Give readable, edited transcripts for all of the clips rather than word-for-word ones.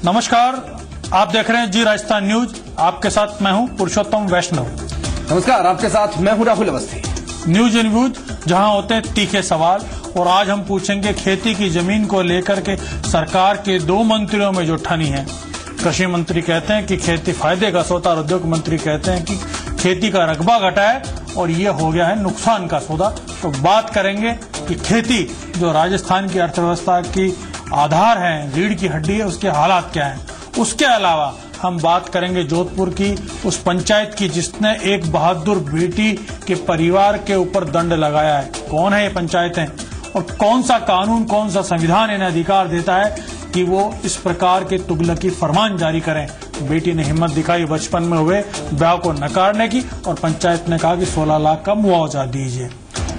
नमस्कार, आप देख रहे हैं जी राजस्थान न्यूज। आपके साथ मैं हूं पुरुषोत्तम वैष्णव। नमस्कार, आपके साथ मैं हूं Rahul Awasthi. News in views, जहां होते हैं तीखे सवाल, और आज हम पूछेंगे खेती की जमीन को लेकर के सरकार के दो मंत्रियों में जो ठनी है। कृषि मंत्री कहते हैं कि खेती फायदे का सौदा, और उद्योग मंत्री कहते हैं कि खेती का रकबा घटा है और ये हो गया है नुकसान का सौदा। तो बात करेंगे कि खेती जो राजस्थान की अर्थव्यवस्था की आधार है, रीढ़ की हड्डी है, उसके हालात क्या हैं। उसके अलावा हम बात करेंगे जोधपुर की उस पंचायत की जिसने एक बहादुर बेटी के परिवार के ऊपर दंड लगाया है। कौन है ये पंचायतें और कौन सा कानून, कौन सा संविधान इन्हें अधिकार देता है कि वो इस प्रकार के तुगलकी फरमान जारी करें। बेटी ने हिम्मत दिखाई बचपन में हुए ब्याह को नकारने की, और पंचायत ने कहा कि 16 लाख का मुआवजा दीजिए।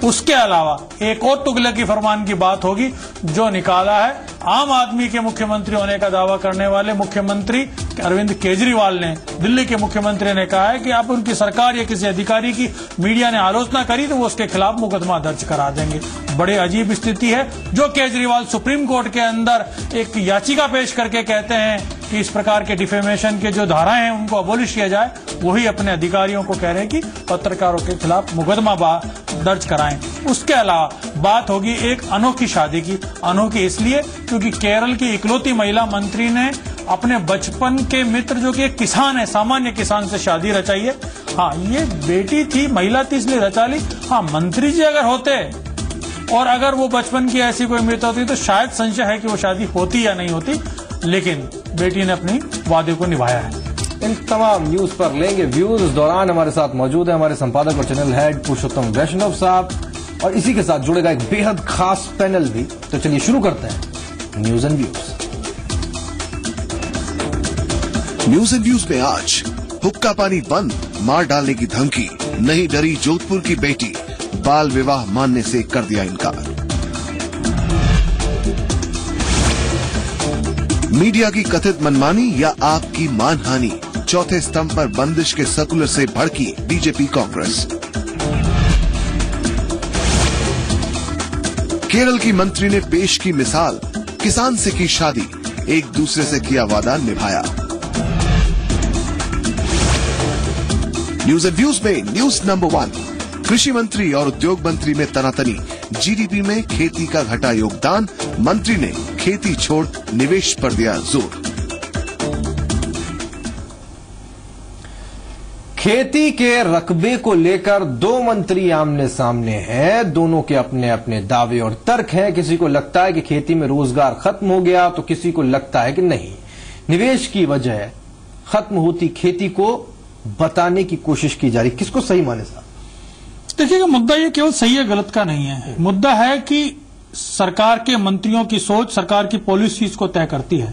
उसके अलावा एक और तुगलकी फरमान की बात होगी जो निकाला है आम आदमी के मुख्यमंत्री होने का दावा करने वाले मुख्यमंत्री अरविंद केजरीवाल ने। दिल्ली के मुख्यमंत्री ने कहा है कि आप उनकी सरकार या किसी अधिकारी की मीडिया ने आलोचना करी तो वो उसके खिलाफ मुकदमा दर्ज करा देंगे। बड़े अजीब स्थिति है जो केजरीवाल सुप्रीम कोर्ट के अंदर एक याचिका पेश करके कहते हैं कि इस प्रकार के डिफेमेशन के जो धाराएं हैं उनको अबोलिश किया जाए, वही अपने अधिकारियों को कह रहे हैं कि पत्रकारों के खिलाफ मुकदमा दर्ज कराएं। उसके अलावा बात होगी एक अनोखी शादी की। अनोखी इसलिए क्योंकि केरल की इकलौती महिला मंत्री ने अपने बचपन के मित्र जो कि एक किसान है, सामान्य किसान से शादी रचाई है। हाँ, ये बेटी थी, महिला थी इसलिए रचा ली। हाँ, मंत्री जी अगर होते और अगर वो बचपन की ऐसी कोई मृत्यु होती तो शायद संशय है कि वो शादी होती या नहीं होती, लेकिन बेटी ने अपनी वादे को निभाया है। इन तमाम न्यूज पर लेंगे व्यूज। इस दौरान हमारे साथ मौजूद है हमारे संपादक और चैनल हेड पुरुषोत्तम वैष्णव साहब, और इसी के साथ जुड़ेगा एक बेहद खास पैनल भी। तो चलिए शुरू करते हैं news and views. News and views में आज हुक्का पानी बंद, मार डालने की धमकी, नहीं डरी जोधपुर की बेटी, बाल विवाह मानने से कर दिया इनकार। मीडिया की कथित मनमानी या आपकी मानहानि, चौथे स्तंभ पर बंदिश के सर्कुलर से भड़की बीजेपी कांग्रेस। केरल की मंत्री ने पेश की मिसाल, किसान से की शादी, एक दूसरे से किया वादा निभाया। न्यूज एंड व्यूज में न्यूज नंबर 1, कृषि मंत्री और उद्योग मंत्री में तनातनी, जीडीपी में खेती का घटा योगदान, मंत्री ने खेती छोड़ निवेश पर दिया जोर। खेती के रकबे को लेकर दो मंत्री आमने सामने हैं। दोनों के अपने अपने दावे और तर्क हैं। किसी को लगता है कि खेती में रोजगार खत्म हो गया, तो किसी को लगता है कि नहीं, निवेश की वजह खत्म होती खेती को बताने की कोशिश की जा रही। किसको सही माने साहब? देखिएगा, मुद्दा ये केवल सही है गलत का नहीं है। मुद्दा है कि सरकार के मंत्रियों की सोच सरकार की पॉलिसी को तय करती है।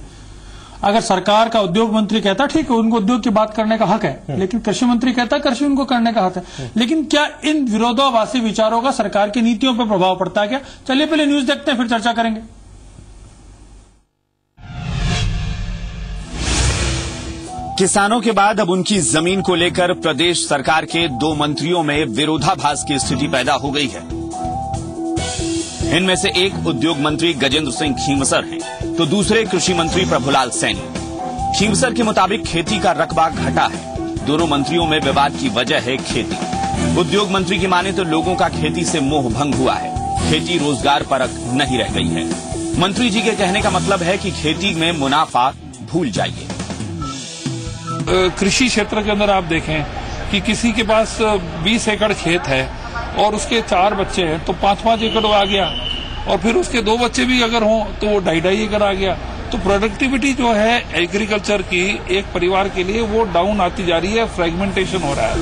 अगर सरकार का उद्योग मंत्री कहता है ठीक है, उनको उद्योग की बात करने का हक है, लेकिन कृषि मंत्री कहता है कृषि उनको करने का हक है। लेकिन क्या इन विरोधाभासी विचारों का सरकार की नीतियों पर प्रभाव पड़ता है क्या? चलिए पहले न्यूज देखते हैं, फिर चर्चा करेंगे। किसानों के बाद अब उनकी जमीन को लेकर प्रदेश सरकार के दो मंत्रियों में विरोधाभास की स्थिति पैदा हो गई है। इनमें से एक उद्योग मंत्री गजेंद्र सिंह खींवसर हैं, तो दूसरे कृषि मंत्री प्रभुलाल सैनी। खींवसर के मुताबिक खेती का रकबा घटा है। दोनों मंत्रियों में विवाद की वजह है खेती। उद्योग मंत्री की माने तो लोगों का खेती से मोह भंग हुआ है, खेती रोजगार परक नहीं रह गई है। मंत्री जी के कहने का मतलब है कि खेती में मुनाफा भूल जाइए। कृषि क्षेत्र के अंदर आप देखें कि किसी के पास 20 एकड़ खेत है और उसके 4 बच्चे हैं तो 5-5 एकड़ आ गया, और फिर उसके 2 बच्चे भी अगर हों तो वो 2.5 एकड़ आ गया। तो प्रोडक्टिविटी जो है एग्रीकल्चर की एक परिवार के लिए वो डाउन आती जा रही है, फ्रेगमेंटेशन हो रहा है।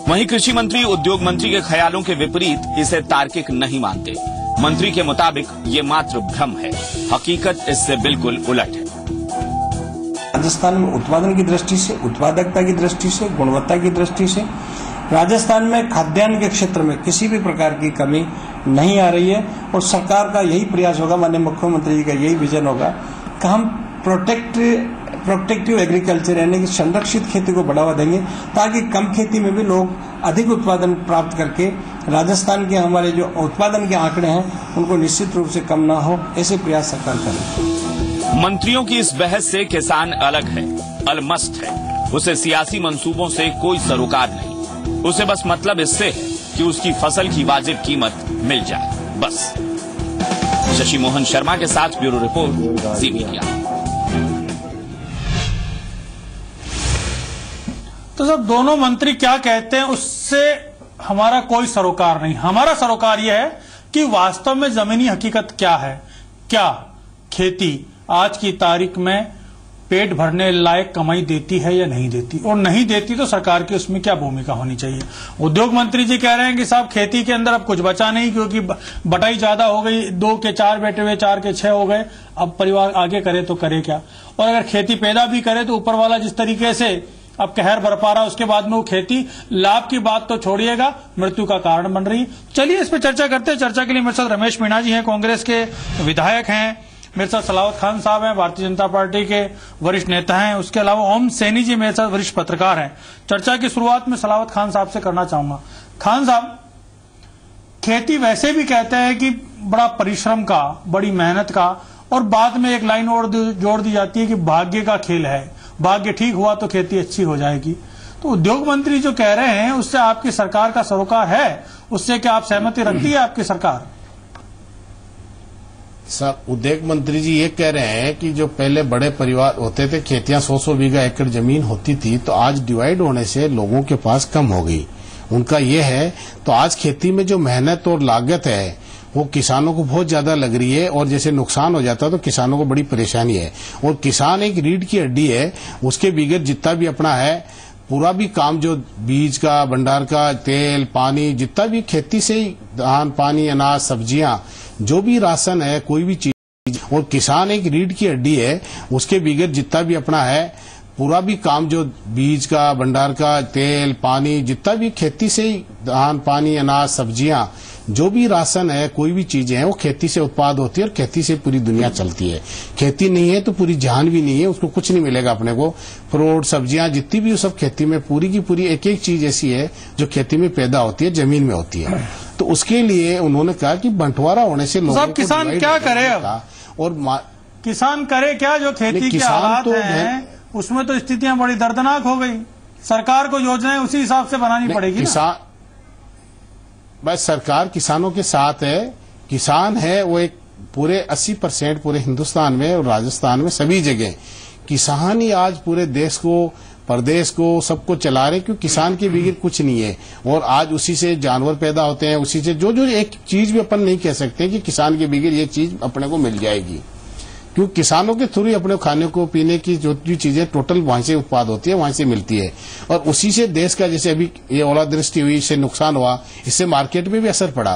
वहीं कृषि मंत्री उद्योग मंत्री के ख्यालों के विपरीत इसे तार्किक नहीं मानते। मंत्री के मुताबिक ये मात्र भ्रम है, हकीकत इससे बिल्कुल उलट है। राजस्थान में उत्पादन की दृष्टि से, उत्पादकता की दृष्टि से, गुणवत्ता की दृष्टि से राजस्थान में खाद्यान्न के क्षेत्र में किसी भी प्रकार की कमी नहीं आ रही है। और सरकार का यही प्रयास होगा, माननीय मुख्यमंत्री जी का यही विजन होगा कि हम प्रोटेक्टिव एग्रीकल्चर यानी कि संरक्षित खेती को बढ़ावा देंगे, ताकि कम खेती में भी लोग अधिक उत्पादन प्राप्त करके राजस्थान के हमारे जो उत्पादन के आंकड़े हैं उनको निश्चित रूप से कम ना हो, ऐसे प्रयास सरकार करें। मंत्रियों की इस बहस से किसान अलग है, अलमस्त है। उसे सियासी मंसूबों से कोई सरोकार नहीं। उसे बस मतलब इससे है कि उसकी फसल की वाजिब कीमत मिल जाए, बस। शशि मोहन शर्मा के साथ ब्यूरो रिपोर्ट, जी मीडिया। तो सब दोनों मंत्री क्या कहते हैं उससे हमारा कोई सरोकार नहीं। हमारा सरोकार यह है कि वास्तव में जमीनी हकीकत क्या है। क्या खेती आज की तारीख में पेट भरने लायक कमाई देती है या नहीं देती, और नहीं देती तो सरकार की उसमें क्या भूमिका होनी चाहिए। उद्योग मंत्री जी कह रहे हैं कि साहब खेती के अंदर अब कुछ बचा नहीं, क्योंकि बटाई ज्यादा हो गई, 2 के 4 बेटे हुए, 4 के 6 हो गए। अब परिवार आगे करे तो करे क्या, और अगर खेती पैदा भी करे तो ऊपर वाला जिस तरीके से अब कहर बरपा रहा, उसके बाद में वो खेती लाभ की बात तो छोड़िएगा, मृत्यु का कारण बन रही है। चलिए इस पर चर्चा करते हैं। चर्चा के लिए मेरे साथ रमेश मीणा जी हैं, कांग्रेस के विधायक हैं। मेरे साथ सलावत खान साहब हैं, भारतीय जनता पार्टी के वरिष्ठ नेता हैं। उसके अलावा ओम सैनी जी मेरे साथ वरिष्ठ पत्रकार हैं। चर्चा की शुरुआत में सलावत खान साहब से करना चाहूंगा। खान साहब, खेती वैसे भी कहते हैं कि बड़ा परिश्रम का, बड़ी मेहनत का, और बाद में एक लाइन और जोड़ दी जाती है कि भाग्य का खेल है, भाग्य ठीक हुआ तो खेती अच्छी हो जाएगी। तो उद्योग मंत्री जो कह रहे हैं उससे आपकी सरकार का सरोकार है, उससे क्या आप सहमति रखती है आपकी सरकार? सर, उद्योग मंत्री जी ये कह रहे हैं कि जो पहले बड़े परिवार होते थे, खेतियां 100-100 बीघा एकड़ जमीन होती थी, तो आज डिवाइड होने से लोगों के पास कम हो गई। उनका ये है, तो आज खेती में जो मेहनत और लागत है वो किसानों को बहुत ज्यादा लग रही है, और जैसे नुकसान हो जाता है तो किसानों को बड़ी परेशानी है। और किसान एक रीढ़ की हड्डी है, उसके बगैर जितना भी अपना है पूरा भी काम, जो बीज का, भंडार का, तेल, पानी, जितना भी खेती से ही धान, पानी, अनाज, सब्जियां, जो भी राशन है, कोई भी चीज, और किसान एक रीढ़ की हड्डी है, उसके बगैर जितना भी अपना है पूरा भी काम, जो बीज का, भंडार का, तेल, पानी, जितना भी खेती से ही धान, पानी, अनाज, सब्जियां, जो भी राशन है, कोई भी चीजें हैं, वो खेती से उत्पाद होती है, और खेती से पूरी दुनिया चलती है। खेती नहीं है तो पूरी जान भी नहीं है, उसको कुछ नहीं मिलेगा अपने को। फ्रूट, सब्जियां, जितनी भी सब खेती में, पूरी की पूरी एक एक चीज ऐसी है जो खेती में पैदा होती है, जमीन में होती है। तो उसके लिए उन्होंने कहा कि बंटवारा होने से लोगों को किसान क्या करे अब, और किसान करे क्या? जो खेती के हालात हैं उसमें तो स्थितियां बड़ी दर्दनाक हो गई। सरकार को योजनाएं उसी हिसाब से बनानी पड़ेगी। किसान, बस सरकार किसानों के साथ है। किसान है वो एक पूरे 80% पूरे हिंदुस्तान में और राजस्थान में सभी जगह किसान ही आज पूरे देश को, प्रदेश को, सबको चला रहे, क्योंकि किसान के बगैर कुछ नहीं है। और आज उसी से जानवर पैदा होते हैं, उसी से जो जो एक चीज भी अपन नहीं कह सकते कि किसान के बगैर ये चीज अपने को मिल जाएगी, क्योंकि किसानों के थ्रू ही अपने खाने को, पीने की जो भी चीजें टोटल वहां से उत्पाद होती है, वहां से मिलती है। और उसी से देश का, जैसे अभी ये ओलावृष्टि हुई, इससे नुकसान हुआ, इससे मार्केट में भी असर पड़ा,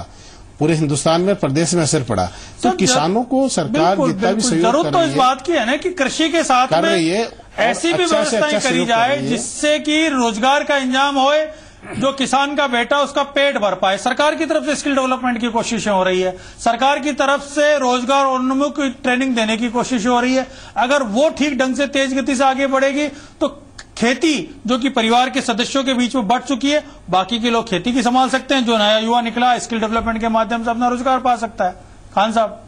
पूरे हिंदुस्तान में, प्रदेश में असर पड़ा। तो किसानों को सरकार जितना भी सहयोग जरूरत तो इस बात की है ना कि कृषि के साथ में ऐसी भी व्यवस्थाएं करी जाए जिससे कि रोजगार का इंतजाम होए, जो किसान का बेटा उसका पेट भर पाए। सरकार की तरफ से स्किल डेवलपमेंट की कोशिशें हो रही है, सरकार की तरफ से रोजगार उन्मुख ट्रेनिंग देने की कोशिश हो रही है। अगर वो ठीक ढंग से तेज गति से आगे बढ़ेगी तो खेती जो कि परिवार के सदस्यों के बीच में बढ़ चुकी है, बाकी के लोग खेती की संभाल सकते हैं। जो नया युवा निकला स्किल डेवलपमेंट के माध्यम से अपना रोजगार पा सकता है। खान साहब,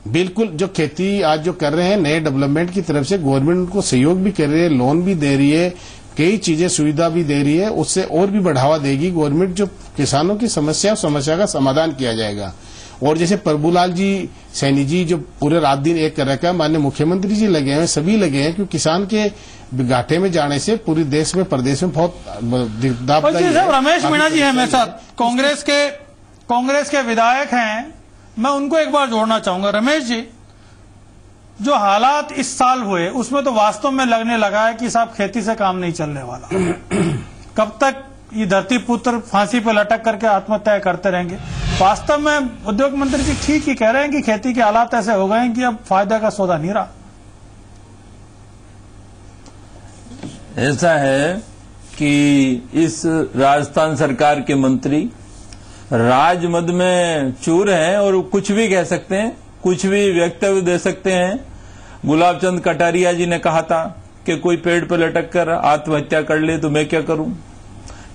बिल्कुल, जो खेती आज जो कर रहे हैं नए डेवलपमेंट की तरफ से गवर्नमेंट उनको सहयोग भी कर रही है, लोन भी दे रही है, कई चीजें सुविधा भी दे रही है, उससे और भी बढ़ावा देगी गवर्नमेंट। जो किसानों की समस्या का समाधान किया जाएगा। और जैसे प्रभुलाल जी सैनी जी जो पूरे रात दिन एक कर रखा है, माननीय मुख्यमंत्री जी लगे हैं, सभी लगे हैं, क्योंकि किसान के घाटे में जाने से पूरे देश में, प्रदेश में बहुत लाभदायी है। रमेश मीणा जी हैं मेरे साथ, कांग्रेस के विधायक हैं, मैं उनको एक बार जोड़ना चाहूंगा। रमेश जी, जो हालात इस साल हुए उसमें तो वास्तव में लगने लगा है कि साहब खेती से काम नहीं चलने वाला। कब तक ये धरती पुत्र फांसी पर लटक करके आत्महत्या करते रहेंगे? वास्तव में उद्योग मंत्री जी ठीक ही कह रहे हैं कि खेती के हालात ऐसे हो गए हैं कि अब फायदा का सौदा नहीं रहा। ऐसा है कि इस राजस्थान सरकार के मंत्री राजमद में चूर हैं और कुछ भी कह सकते हैं, कुछ भी वक्तव्य दे सकते हैं। गुलाब चंद कटारिया जी ने कहा था कि कोई पेड़ पर लटक कर आत्महत्या कर ले तो मैं क्या करूं,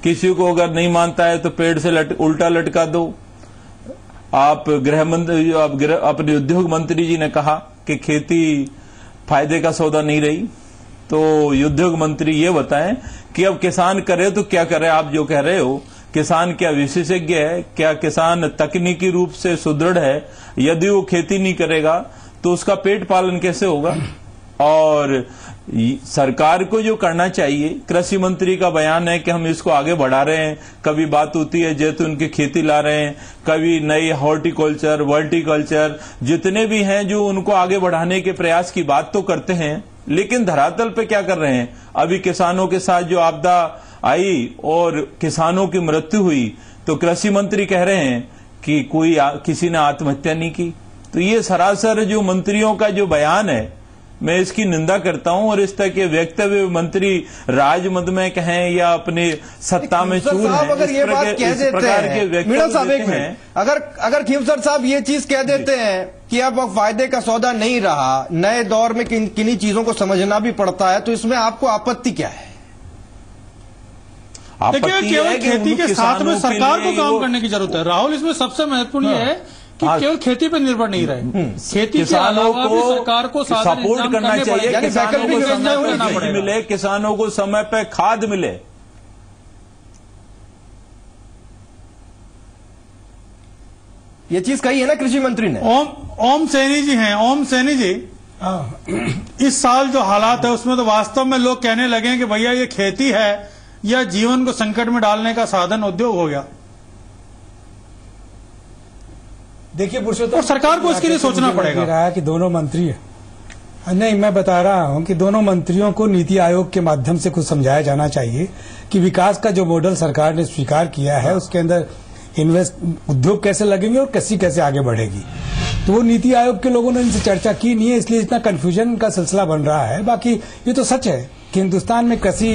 किसी को अगर नहीं मानता है तो पेड़ से उल्टा लटका दो। आप गृह मंत्री, अपने उद्योग मंत्री जी ने कहा कि खेती फायदे का सौदा नहीं रही, तो उद्योग मंत्री ये बताएं कि अब किसान करे तो क्या करे। आप जो कह रहे हो, किसान क्या विशेषज्ञ है? क्या किसान तकनीकी रूप से सुदृढ़ है? यदि वो खेती नहीं करेगा तो उसका पेट पालन कैसे होगा? और सरकार को जो करना चाहिए, कृषि मंत्री का बयान है कि हम इसको आगे बढ़ा रहे हैं। कभी बात होती है जैतून की खेती ला रहे हैं, कभी नई हॉर्टिकल्चर, वर्टिकल्चर, जितने भी हैं जो उनको आगे बढ़ाने के प्रयास की बात तो करते हैं, लेकिन धरातल पे क्या कर रहे हैं? अभी किसानों के साथ जो आपदा आई और किसानों की मृत्यु हुई, तो कृषि मंत्री कह रहे हैं कि किसी ने आत्महत्या नहीं की। तो ये सरासर जो मंत्रियों का जो बयान है, मैं इसकी निंदा करता हूं। और इस तरह के वक्तव्य मंत्री राजमद में कहें या अपने सत्ता में चूर हैं, अगर ये बात कह देते हैं, मीणा साहब एक मिनट, अगर खींवसर साहब ये चीज कह देते हैं कि अब फायदे का सौदा नहीं रहा, नए दौर में किन्हीं चीजों को समझना भी पड़ता है, तो इसमें आपको आपत्ति क्या है? देखिए, केवल खेती के साथ में सरकार को काम करने की जरूरत है। राहुल, इसमें सबसे महत्वपूर्ण ये है कि केवल खेती पर निर्भर नहीं रहे, खेती के अलावा भी सरकार को सपोर्ट करना चाहिए, किसानों को समय पे बीज मिले, किसानों को समय पे खाद मिले। ये चीज कही है ना कृषि मंत्री ने। ओम सैनी जी हैं, ओम सैनी जी, इस साल जो हालात है उसमें तो वास्तव में लोग कहने लगे कि भैया ये खेती है या जीवन को संकट में डालने का साधन उद्योग हो गया। देखिए पुरुषोत्तम, और सरकार को इसके लिए सोचना पड़ेगा। रहा है कि दोनों मंत्री है, नहीं, मैं बता रहा हूं कि दोनों मंत्रियों को नीति आयोग के माध्यम से कुछ समझाया जाना चाहिए कि विकास का जो मॉडल सरकार ने स्वीकार किया है उसके अंदर उद्योग कैसे लगेंगे और कृषि कैसे आगे बढ़ेगी। तो वो नीति आयोग के लोगों ने इनसे चर्चा की नहीं है, इसलिए इतना कंफ्यूजन का सिलसिला बन रहा है। बाकी ये तो सच है कि हिंदुस्तान में कृषि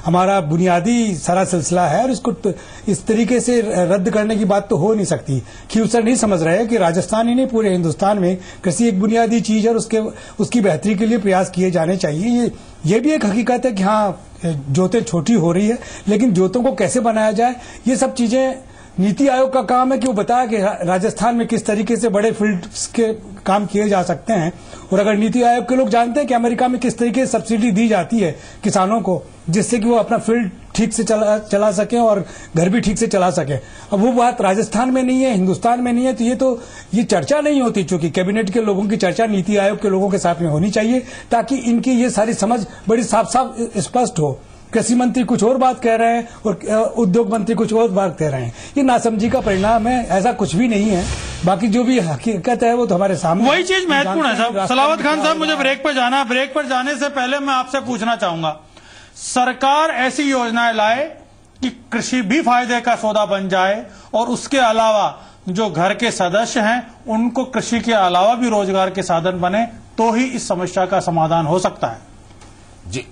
हमारा बुनियादी सारा सिलसिला है और इसको इस तरीके से रद्द करने की बात तो हो नहीं सकती। खींवसर नहीं समझ रहे हैं कि राजस्थान ही नहीं, पूरे हिंदुस्तान में कृषि एक बुनियादी चीज है और उसकी बेहतरी के लिए प्रयास किए जाने चाहिए। ये भी एक हकीकत है कि हाँ, जोतें छोटी हो रही है, लेकिन जोतों को कैसे बनाया जाए, ये सब चीजें नीति आयोग का काम है कि वो बताया कि राजस्थान में किस तरीके से बड़े फील्ड्स के काम किए जा सकते हैं। और अगर नीति आयोग के लोग जानते हैं कि अमेरिका में किस तरीके से सब्सिडी दी जाती है किसानों को, जिससे कि वो अपना फील्ड ठीक से चला सकें और घर भी ठीक से चला सकें, अब वो बात राजस्थान में नहीं है, हिंदुस्तान में नहीं है, तो ये चर्चा नहीं होती। चूंकि कैबिनेट के लोगों की चर्चा नीति आयोग के लोगों के साथ में होनी चाहिए ताकि इनकी ये सारी समझ बड़ी साफ साफ स्पष्ट हो। कृषि मंत्री कुछ और बात कह रहे हैं और उद्योग मंत्री कुछ और बात कह रहे हैं, ये नासमझी का परिणाम है, ऐसा कुछ भी नहीं है। बाकी जो भी हकीकत है वो तो हमारे सामने, वही चीज महत्वपूर्ण है साहब। सलावत खान साहब, मुझे ब्रेक पर जाना, ब्रेक पर जाने से पहले मैं आपसे पूछना चाहूंगा, सरकार ऐसी योजनाएं लाए कि कृषि भी फायदे का सौदा बन जाए और उसके अलावा जो घर के सदस्य हैं उनको कृषि के अलावा भी रोजगार के साधन बने, तो ही इस समस्या का समाधान हो सकता है। जी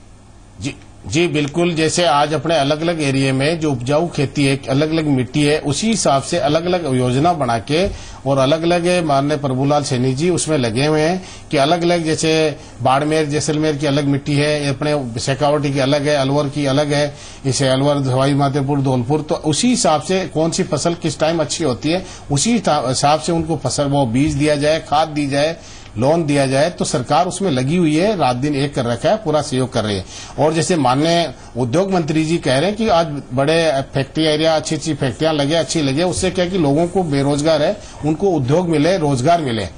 जी जी बिल्कुल। जैसे आज अपने अलग अलग एरिया में जो उपजाऊ खेती है, अलग अलग मिट्टी है, उसी हिसाब से अलग अलग योजना बना के और अलग अलग माननीय प्रभुलाल सैनी जी उसमें लगे हुए हैं कि अलग अलग, जैसे बाड़मेर जैसलमेर की अलग मिट्टी है, अपने शेखावटी की अलग है, अलवर की अलग है, इसे अलवर सवाई माधोपुर धौलपुर, तो उसी हिसाब से कौन सी फसल किस टाइम अच्छी होती है उसी हिसाब से उनको फसल वो बीज दिया जाए, खाद दी जाए, लोन दिया जाए। तो सरकार उसमें लगी हुई है, रात दिन एक कर रखा है, पूरा सहयोग कर रही है। और जैसे माननीय उद्योग मंत्री जी कह रहे हैं कि आज बड़े फैक्ट्री एरिया, अच्छी अच्छी फैक्ट्रियां लगे, अच्छी लगे, उससे क्या कि लोगों को बेरोजगार है उनको उद्योग मिले, रोजगार मिले।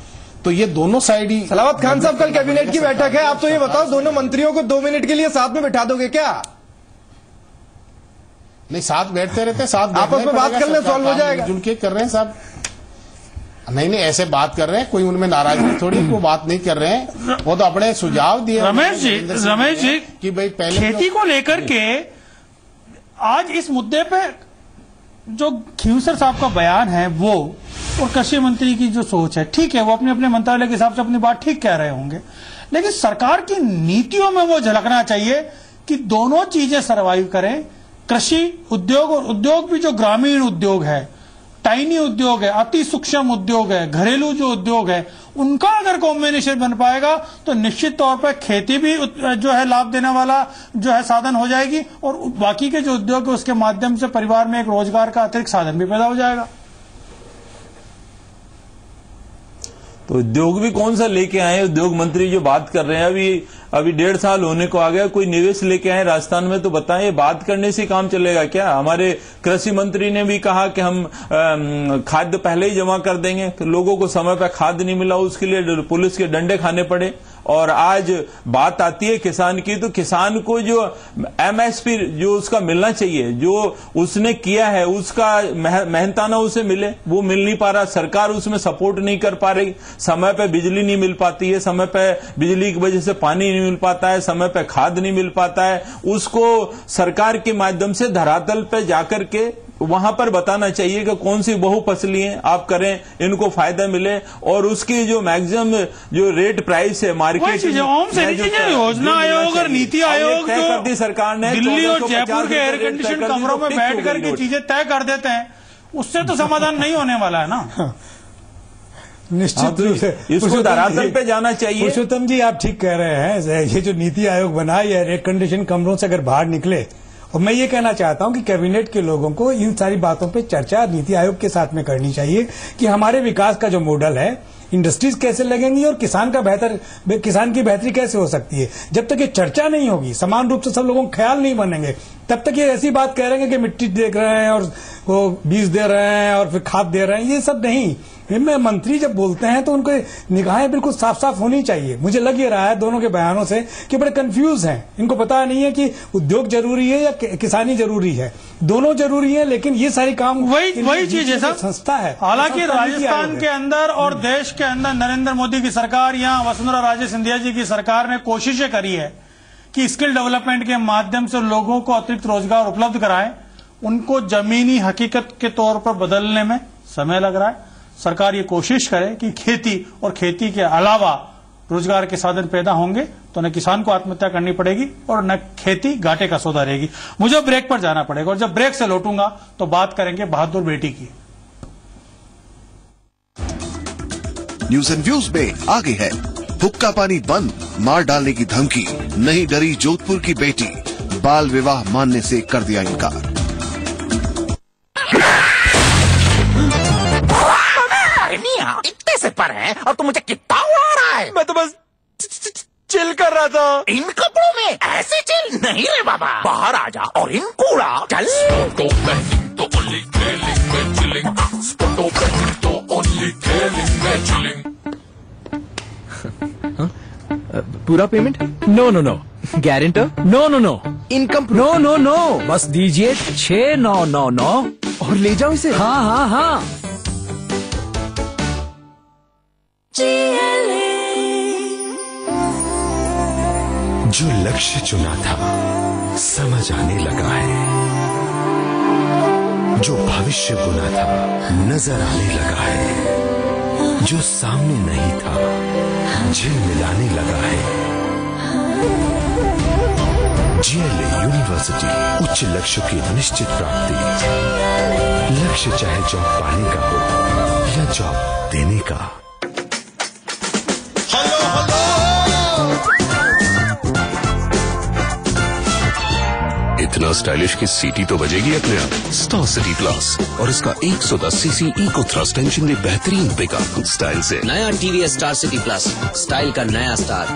तो ये दोनों साइड ही। सलावत खान साहब, कल कैबिनेट की बैठक है, आप तो ये बताओ दोनों मंत्रियों को 2 मिनट के लिए साथ में बैठा दोगे क्या? नहीं, साथ बैठते रहते, साथ आपस में बात कर ले, सॉल्व हो जाएगा। जुड़ के कर रहे हैं साहब, नहीं ऐसे बात कर रहे हैं, कोई उनमें नाराजगी थोड़ी, वो बात नहीं कर रहे हैं, वो तो अपने सुझाव दिए। रमेश जी कि भाई पहले खेती को लेकर के आज इस मुद्दे पे जो खींवसर साहब का बयान है वो और कृषि मंत्री की जो सोच है, ठीक है, वो अपने अपने मंत्रालय के हिसाब से अपनी बात ठीक कह रहे होंगे, लेकिन सरकार की नीतियों में वो झलकना चाहिए कि दोनों चीजें सर्वाइव करें। कृषि उद्योग और उद्योग भी जो ग्रामीण उद्योग है, टाइनी उद्योग है, अति सूक्ष्म उद्योग है, घरेलू जो उद्योग है, उनका अगर कॉम्बिनेशन बन पाएगा तो निश्चित तौर पर खेती भी जो है लाभ देने वाला जो है साधन हो जाएगी और बाकी के जो उद्योग है उसके माध्यम से परिवार में एक रोजगार का अतिरिक्त साधन भी पैदा हो जाएगा। तो उद्योग भी कौन सा लेके आए? उद्योग मंत्री जो बात कर रहे हैं, अभी 1.5 साल होने को आ गया, कोई निवेश लेके आए राजस्थान में? तो बताएं, बात करने से काम चलेगा क्या? हमारे कृषि मंत्री ने भी कहा कि हम खाद्य पहले ही जमा कर देंगे, लोगों को समय पर खाद्य नहीं मिला, उसके लिए पुलिस के डंडे खाने पड़े। और आज बात आती है किसान की, तो किसान को जो एमएसपी जो उसका मिलना चाहिए, जो उसने किया है उसका मेहनताना उसे मिले, वो मिल नहीं पा रहा। सरकार उसमें सपोर्ट नहीं कर पा रही, समय पे बिजली नहीं मिल पाती है, समय पे बिजली की वजह से पानी नहीं मिल पाता है, समय पे खाद नहीं मिल पाता है। उसको सरकार के माध्यम से धरातल पे जाकर के वहां पर बताना चाहिए कि कौन सी बहुफसलियां आप करें, इनको फायदा मिले, और उसकी जो मैक्सिमम जो रेट प्राइस है मार्केट योजना आयोग और नीति आयोग तय कर दी सरकार ने। दिल्ली और जयपुर के एयर कंडीशन कमरों में बैठ करके चीजें तय कर देते हैं, उससे तो समाधान नहीं होने वाला है ना। निश्चित रूप से इसको धरातल पे जाना चाहिए। पुरुषोत्तम जी, आप ठीक कह रहे हैं। ये जो नीति आयोग बना, या एयर कंडीशन कमरों से अगर बाहर निकले, और मैं ये कहना चाहता हूं कि कैबिनेट के लोगों को इन सारी बातों पे चर्चा नीति आयोग के साथ में करनी चाहिए कि हमारे विकास का जो मॉडल है, इंडस्ट्रीज कैसे लगेंगी और किसान की बेहतरी कैसे हो सकती है। जब तक ये चर्चा नहीं होगी, समान रूप से सब लोगों को ख्याल नहीं बनेंगे, तब तक ये ऐसी बात कह रहे हैं कि मिट्टी देख रहे हैं और वो बीज दे रहे हैं और फिर खाद दे रहे हैं, ये सब नहीं। इनमें मंत्री जब बोलते हैं तो उनके निगाहें बिल्कुल साफ साफ होनी चाहिए। मुझे लग ये रहा है दोनों के बयानों से कि बड़े कंफ्यूज हैं, इनको पता नहीं है कि उद्योग जरूरी है या किसानी जरूरी है। दोनों जरूरी है, लेकिन ये सारी काम वही चीज है, संस्था है। हालांकि राजस्थान के अंदर और देश के अंदर नरेंद्र मोदी की सरकार या वसुंधरा राजे सिंधिया जी की सरकार ने कोशिशें करी है कि स्किल डेवलपमेंट के माध्यम से लोगों को अतिरिक्त रोजगार उपलब्ध कराएं। उनको जमीनी हकीकत के तौर पर बदलने में समय लग रहा है। सरकार ये कोशिश करे कि खेती और खेती के अलावा रोजगार के साधन पैदा होंगे तो न किसान को आत्महत्या करनी पड़ेगी और न खेती घाटे का सौदा रहेगी। मुझे ब्रेक पर जाना पड़ेगा और जब ब्रेक से लौटूंगा तो बात करेंगे बहादुर बेटी की। न्यूज एंड व्यूज में आगे है, हुक्का पानी बंद, मार डालने की धमकी, नहीं डरी जोधपुर की बेटी, बाल विवाह मानने से कर दिया इनकार। इतने से पर है और तू मुझे कितना उड़ा रहा है? मैं तो बस चिल कर रहा था। इन कपड़ों में ऐसे चिल नहीं रे बाबा, बाहर आ जा और इनको उड़ा। चल पूरा payment? No no no. Guarantor? No no no. Income? No no no. बस दीजिए 6999 और ले जाओ इसे। हाँ हाँ हाँ। जो लक्ष्य चुना था समझ आने लगा है, जो भविष्य बुना था नजर आने लगा है, जो सामने नहीं था झिलमिलाने लगा है। जीएलए यूनिवर्सिटी, उच्च लक्ष्य की निश्चित प्राप्ति। लक्ष्य चाहे जॉब पाने का हो या जॉब देने का। इतना स्टाइलिश की सीटी तो बजेगी अपने आप। स्टार सिटी प्लस और इसका 110 सीसी इको थ्रस्ट इंजन में बेहतरीन पिकअप, स्टाइल से नया TVS star city plus, style का नया स्टार।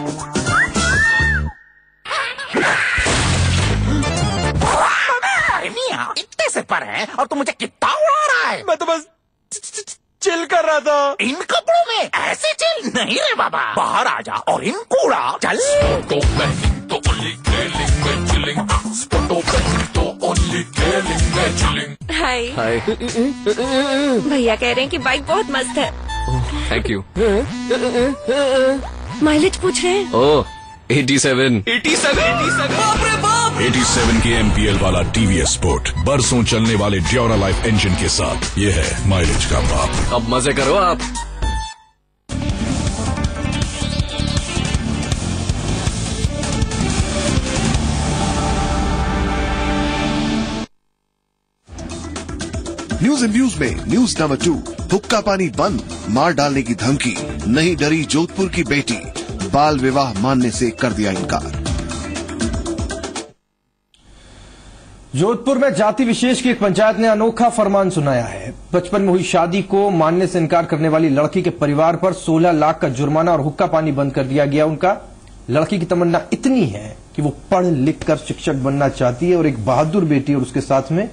इतने से पर है और तू मुझे कितना उड़ा रहा है? मैं तो बस चिल कर रहा था। इन कपड़ों में ऐसे चिल नहीं रे बाबा, बाहर आ जा और इनको उड़ा। चल हाय भैया कह रहे हैं कि बाइक बहुत मस्त है। Thank you. माइलेज पूछ रहे हैं। ओह 87। 87 के MPL वाला TVS स्पोर्ट बरसों चलने वाले ड्यूरा लाइफ इंजन के साथ ये है माइलेज का बाप। अब मजे करो आप। न्यूज एंड व्यूज में न्यूज नंबर 2, हुक्का पानी बंद, मार डालने की धमकी, नहीं डरी जोधपुर की बेटी, बाल विवाह मानने से कर दिया इनकार। जोधपुर में जाति विशेष की एक पंचायत ने अनोखा फरमान सुनाया है। बचपन में हुई शादी को मानने से इनकार करने वाली लड़की के परिवार पर 16 लाख का जुर्माना और हुक्का पानी बंद कर दिया गया। उनका लड़की की तमन्ना इतनी है कि वो पढ़ लिख कर शिक्षक बनना चाहती है और एक बहादुर बेटी और उसके साथ में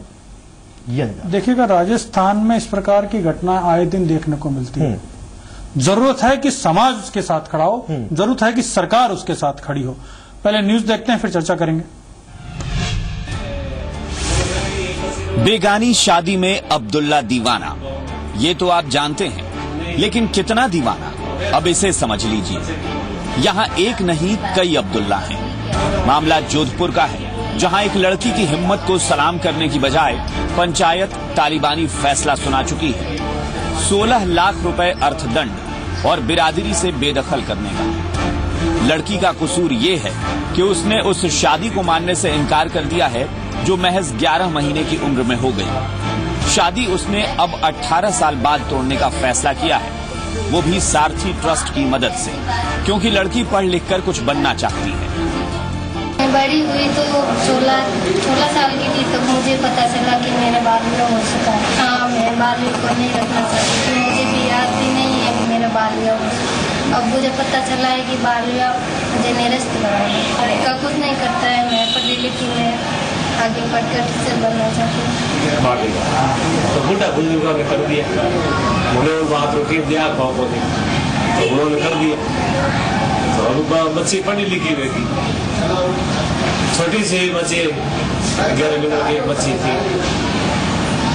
देखिएगा, राजस्थान में इस प्रकार की घटनाएं आए दिन देखने को मिलती है। जरूरत है कि समाज उसके साथ खड़ा हो, जरूरत है कि सरकार उसके साथ खड़ी हो। पहले न्यूज देखते हैं, फिर चर्चा करेंगे। बेगानी शादी में अब्दुल्ला दीवाना, ये तो आप जानते हैं, लेकिन कितना दीवाना, अब इसे समझ लीजिए। यहाँ एक नहीं कई अब्दुल्ला हैं। मामला जोधपुर का है, जहाँ एक लड़की की हिम्मत को सलाम करने की बजाय पंचायत तालिबानी फैसला सुना चुकी है। 16 लाख रुपए अर्थदंड और बिरादरी से बेदखल करने का। लड़की का कसूर ये है कि उसने उस शादी को मानने से इनकार कर दिया है जो महज 11 महीने की उम्र में हो गई। शादी उसने अब 18 साल बाद तोड़ने का फैसला किया है, वो भी सारथी ट्रस्ट की मदद से, क्योंकि लड़की पढ़ लिख कर कुछ बनना चाहती है। मैं बड़ी हुई तो 16 साल की थी, तब मुझे पता चला कि मेरे बाल विवाह हो चुका है। हाँ, मैं बाल विवाह को नहीं रखना चाहती थी, मुझे भी याद भी नहीं है कि मेरा बाल विवाह हो। अब मुझे पता चला है कि बाल विवाह मुझे निरस्त कराया। का कुछ नहीं करता है, मैं पढ़ी लिखी में आगे पढ़कर टीचर बनना चाहती हूँ। तो बुढ़ा बुजुर्गों ने कर दिया, उन्होंने बात रोकी दिया, तो उन्होंने कर दिया। तो बच्ची पढ़ी लिखी रहती, छोटी सी बच्ची 11 महीने की बच्ची थी,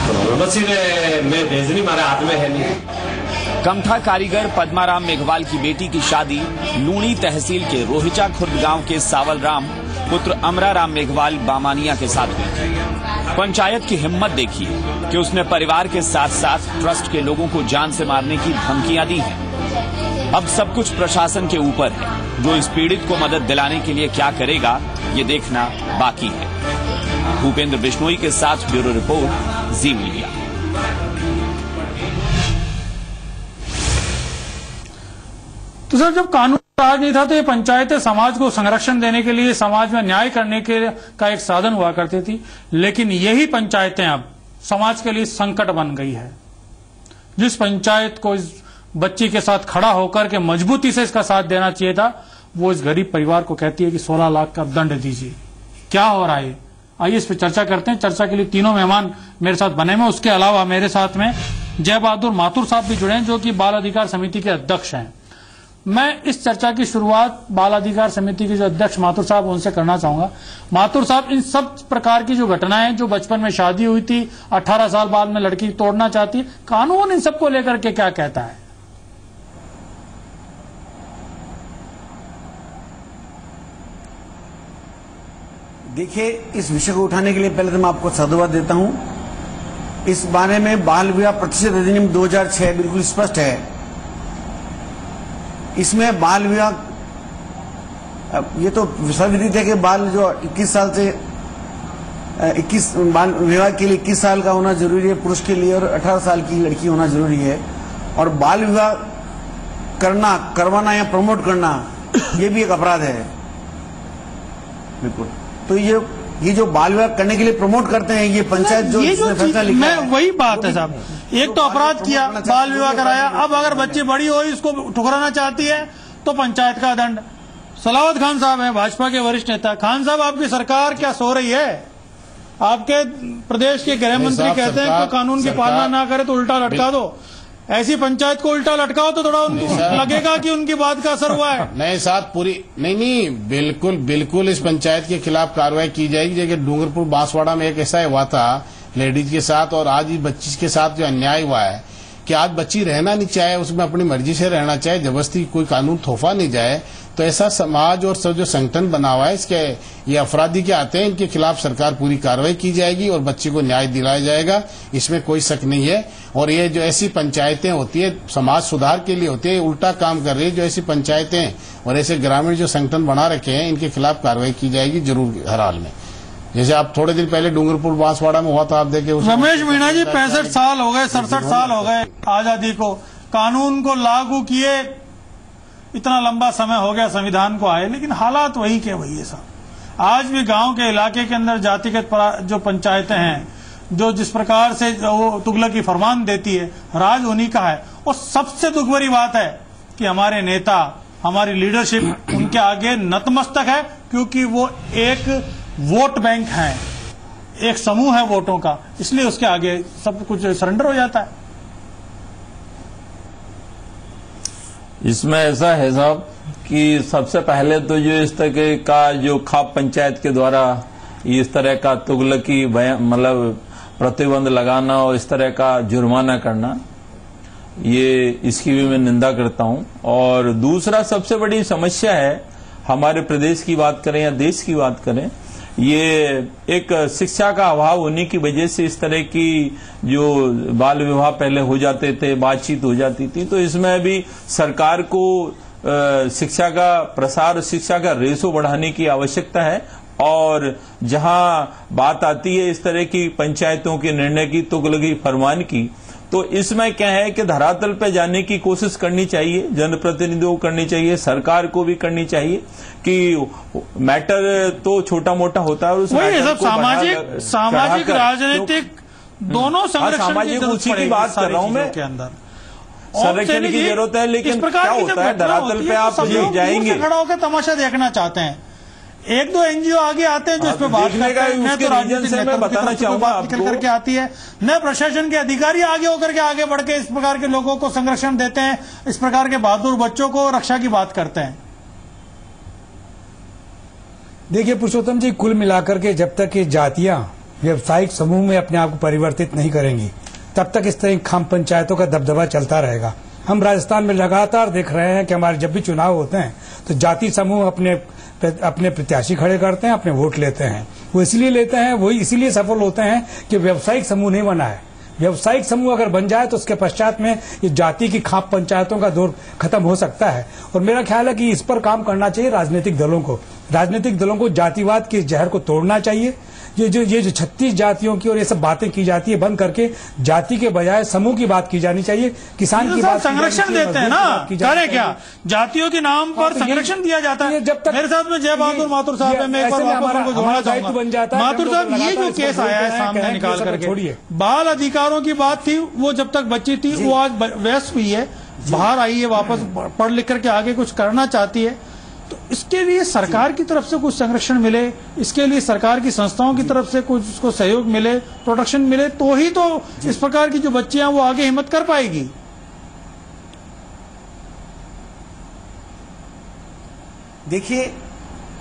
तो बच्ची ने मैं भेजनी हमारे हाथ में है नहीं। कमठा कारीगर पद्माराम मेघवाल की बेटी की शादी लूणी तहसील के रोहिचा खुर्द गांव के सावल राम पुत्र अमराराम मेघवाल बामानिया के साथ हुई। पंचायत की हिम्मत देखिए कि उसने परिवार के साथ साथ ट्रस्ट के लोगों को जान से मारने की धमकियां दी हैं। अब सब कुछ प्रशासन के ऊपर है, जो इस पीड़ित को मदद दिलाने के लिए क्या करेगा, ये देखना बाकी है। भूपेंद्र बिश्नोई के साथ ब्यूरो रिपोर्ट, जी मीडिया। तो सर, जब कानून राज नहीं था तो ये पंचायतें समाज को संरक्षण देने के लिए, समाज में न्याय करने के का एक साधन हुआ करती थी। लेकिन यही पंचायतें अब समाज के लिए संकट बन गई है। जिस पंचायत को इस बच्ची के साथ खड़ा होकर के मजबूती से इसका साथ देना चाहिए था, वो इस गरीब परिवार को कहती है कि 16 लाख का दंड दीजिए। क्या हो रहा है, आइए इस पर चर्चा करते हैं। चर्चा के लिए तीनों मेहमान मेरे साथ बने हुए। उसके अलावा मेरे साथ में जय बहादुर माथुर साहब भी जुड़े हैं, जो कि बाल अधिकार समिति के अध्यक्ष हैं। मैं इस चर्चा की शुरुआत बाल अधिकार समिति के जो अध्यक्ष माथुर साहब उनसे करना चाहूंगा। माथुर साहब, इन सब प्रकार की जो घटनाएं, जो बचपन में शादी हुई थी, 18 साल बाद में लड़की तोड़ना चाहती है, कानून इन सबको लेकर के क्या कहता है? देखिए, इस विषय को उठाने के लिए पहले तो मैं आपको साधुवाद देता हूं। इस बारे में बाल विवाह प्रतिशत अधिनियम 2006 बिल्कुल स्पष्ट है। इसमें बाल विवाह, ये तो सर्वविदित है कि बाल जो 21 साल से 21 बाल विवाह के लिए 21 साल का होना जरूरी है पुरुष के लिए, और 18 साल की लड़की होना जरूरी है। और बाल विवाह करना, करवाना या प्रमोट करना, ये भी एक अपराध है बिल्कुल। तो ये जो बाल विवाह करने के लिए प्रमोट करते हैं, ये पंचायत जो फैसला लिखा है, वही बात है साहब। एक तो अपराध किया, बाल विवाह कराया, अब अगर बच्ची बड़ी हो इसको ठुकराना चाहती है तो पंचायत का दंड। सलावत खान साहब हैं, भाजपा के वरिष्ठ नेता। खान साहब, आपकी सरकार क्या सो रही है? आपके प्रदेश के गृह मंत्री कहते हैं कि कानून की पालना ना करे तो उल्टा लटका दो। ऐसी पंचायत को उल्टा लटकाओ तो थोड़ा उनको लगेगा कि उनकी बात का असर हुआ है। नहीं साथ पूरी नहीं, बिल्कुल बिल्कुल इस पंचायत के खिलाफ कार्रवाई की जाएगी। जैसे डूंगरपुर बांसवाड़ा में एक ऐसा हुआ था लेडीज के साथ, और आज इस बच्ची के साथ जो अन्याय हुआ है कि आज बच्ची रहना नहीं चाहे, उसमें अपनी मर्जी से रहना चाहे, जबरदस्ती कोई कानून थोपा नहीं जाए, तो ऐसा समाज और सब जो संगठन बना हुआ है, इसके ये अपराधी के आते हैं, इनके खिलाफ सरकार पूरी कार्रवाई की जाएगी और बच्चे को न्याय दिलाया जाएगा, इसमें कोई शक नहीं है। और ये जो ऐसी पंचायतें होती है समाज सुधार के लिए होती है, उल्टा काम कर रही है जो ऐसी पंचायतें और ऐसे ग्रामीण जो संगठन बना रखे हैं, इनके खिलाफ कार्रवाई की जाएगी जरूर हर हाल में। जैसे आप थोड़े दिन पहले डूंगरपुर बांसवाड़ा में हुआ था, आप देखे रमेश मीणा जी, 65 साल हो गए, 67 साल हो गए आजादी को, कानून को लागू किए, इतना लंबा समय हो गया संविधान को आए, लेकिन हालात वही के वही है साहब। आज भी गांव के इलाके के अंदर जातिगत जो पंचायतें हैं, जो जिस प्रकार से वो तुगलकी फरमान देती है, राज उन्हीं का है। और सबसे दुख भरी बात है कि हमारे नेता, हमारी लीडरशिप उनके आगे नतमस्तक है, क्योंकि वो एक वोट बैंक है, एक समूह है वोटों का, इसलिए उसके आगे सब कुछ सरेंडर हो जाता है। इसमें ऐसा है साहब कि सबसे पहले तो जो इस तरह का जो खाप पंचायत के द्वारा इस तरह का तुगलकी मतलब प्रतिबंध लगाना और इस तरह का जुर्माना करना, ये इसकी भी मैं निंदा करता हूं। और दूसरा सबसे बड़ी समस्या है, हमारे प्रदेश की बात करें या देश की बात करें, ये एक शिक्षा का अभाव होने की वजह से इस तरह की जो बाल विवाह पहले हो जाते थे, बातचीत हो जाती थी, तो इसमें भी सरकार को शिक्षा का प्रसार, शिक्षा का रेशो बढ़ाने की आवश्यकता है। और जहां बात आती है इस तरह की पंचायतों के निर्णय की, तुगलकी फरमान की, तो इसमें क्या है कि धरातल पे जाने की कोशिश करनी चाहिए, जनप्रतिनिधियों को करनी चाहिए, सरकार को भी करनी चाहिए कि मैटर तो छोटा मोटा होता है और उस वही सब सामाजिक राजनीतिक दोनों संरक्षण की उसी की बात कर रहा हूं मैं, के अंदर संरक्षण की जरूरत है। लेकिन क्या होता है धरातल पे आप जाएंगे, खड़ा होकर तमाशा देखना चाहते हैं, एक दो एनजीओ आगे आते हैं जो इस पे बात करते हैं, मैं तो राजनीतिक मैं बताना चाहूंगा निकल करके आती है, न प्रशासन के अधिकारी आगे होकर के आगे बढ़ के इस प्रकार के लोगों को संरक्षण देते हैं, इस प्रकार के बहादुर बच्चों को रक्षा की बात करते हैं। देखिए पुरुषोत्तम जी, कुल मिलाकर के जब तक ये जातियां व्यावसायिक समूह में अपने आप को परिवर्तित नहीं करेंगी, तब तक इस तरह खाम पंचायतों का दबदबा चलता रहेगा। हम राजस्थान में लगातार देख रहे हैं कि हमारे जब भी चुनाव होते हैं तो जाति समूह अपने प्रत्याशी खड़े करते हैं, अपने वोट लेते हैं। वो इसलिए लेते हैं, वो इसीलिए सफल होते हैं कि व्यावसायिक समूह नहीं बना है। व्यावसायिक समूह अगर बन जाए तो उसके पश्चात में ये जाति की खाप पंचायतों का दौर खत्म हो सकता है। और मेरा ख्याल है कि इस पर काम करना चाहिए राजनीतिक दलों को जातिवाद के जहर को तोड़ना चाहिए। ये जो 36 जातियों की और ये सब बातें की जाती है, बंद करके जाति के बजाय समूह की बात की जानी चाहिए। किसान की बात संरक्षण देते हैं ना, करे क्या जातियों के नाम पर संरक्षण दिया जाता है। जब तक मेरे साथ में जय बहादुर माथुर साहब है, मैं एक बार वापस उनको जोड़ना चाहूंगा। माथुर साहब, ये जो केस आया है सामने निकाल करके, बाल अधिकारों की बात थी, वो जब तक बच्ची थी, वो आज वयस्क हुई है, बाहर आई है, वापस पढ़ लिख करके आगे कुछ करना चाहती है, तो इसके लिए सरकार की तरफ से कुछ संरक्षण मिले, इसके लिए सरकार की संस्थाओं की तरफ से कुछ उसको सहयोग मिले, प्रोटेक्शन मिले, तो ही तो इस प्रकार की जो बच्चियां वो आगे हिम्मत कर पाएगी। देखिए,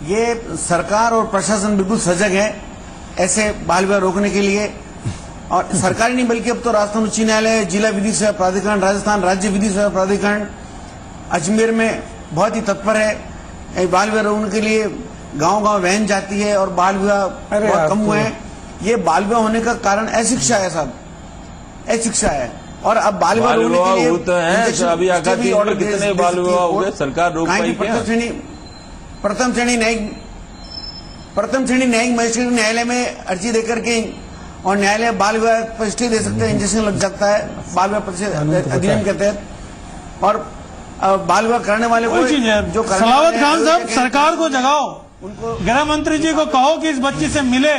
ये सरकार और प्रशासन बिल्कुल सजग है ऐसे बाल विवाह रोकने के लिए, और सरकार ही नहीं बल्कि अब तो राजस्थान उच्च न्यायालय, जिला विधि सेवा प्राधिकरण, राजस्थान राज्य विधि सेवा प्राधिकरण अजमेर में बहुत ही तत्पर है। बाल विवाह रोकने के लिए गांव-गांव वैन जाती है और बाल विवाह बहुत कम हुए हैं। ये बाल विवाह होने का कारण अशिक्षा है साहब, अशिक्षा है। और अब बाल विवाह रोकने के लिए कितने बाल विवाह हो गए, सरकार रोक पाई क्या? प्रथम श्रेणी न्यायिक मजिस्ट्रेट न्यायालय में अर्जी देकर के और न्यायालय बाल विवाह पर स्टे दे सकते हैं, इंजेक्शन लग सकता है बाल विवाह अधिनियम के तहत। और बाल विवाह करने वाले को जो सलावत खान साहब, सरकार को जगाओ, गृह मंत्री जी को कहो कि इस बच्ची से मिले,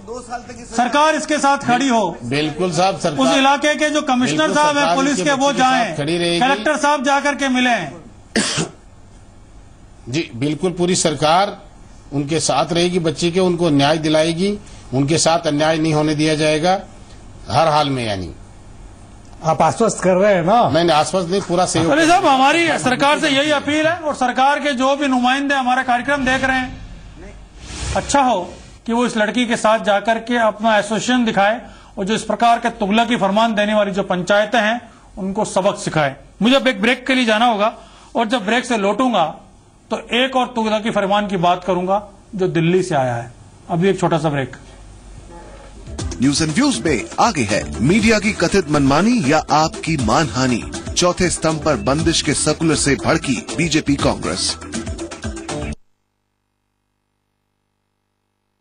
2 साल तक सरकार इसके साथ खड़ी हो। बिल्कुल साहब, सरकार उस इलाके के जो कमिश्नर साहब हैं पुलिस के, वो जाएं, कलेक्टर साहब जाकर के मिलें। जी बिल्कुल, पूरी सरकार उनके साथ रहेगी, बच्ची के उनको न्याय दिलाएगी, उनके साथ अन्याय नहीं होने दिया जाएगा हर हाल में। यानी आप आश्वस्त कर रहे हैं ना? मैंने आश्वस्त नहीं, पूरा सहयोग। अरे साहब, हमारी सरकार से यही अपील है, और सरकार के जो भी नुमाइंदे हमारा कार्यक्रम देख रहे हैं, अच्छा हो कि वो इस लड़की के साथ जाकर के अपना एसोसिएशन दिखाए, और जो इस प्रकार के तुगलकी फरमान देने वाली जो पंचायतें हैं उनको सबक सिखाए। मुझे अब एक ब्रेक के लिए जाना होगा, और जब ब्रेक से लौटूंगा तो एक और तुगलकी फरमान की बात करूंगा जो दिल्ली से आया है। अभी एक छोटा सा ब्रेक। न्यूज एंड व्यूज में आगे है मीडिया की कथित मनमानी या आपकी मानहानि। चौथे स्तंभ पर बंदिश के सर्कुलर से भड़की बीजेपी कांग्रेस।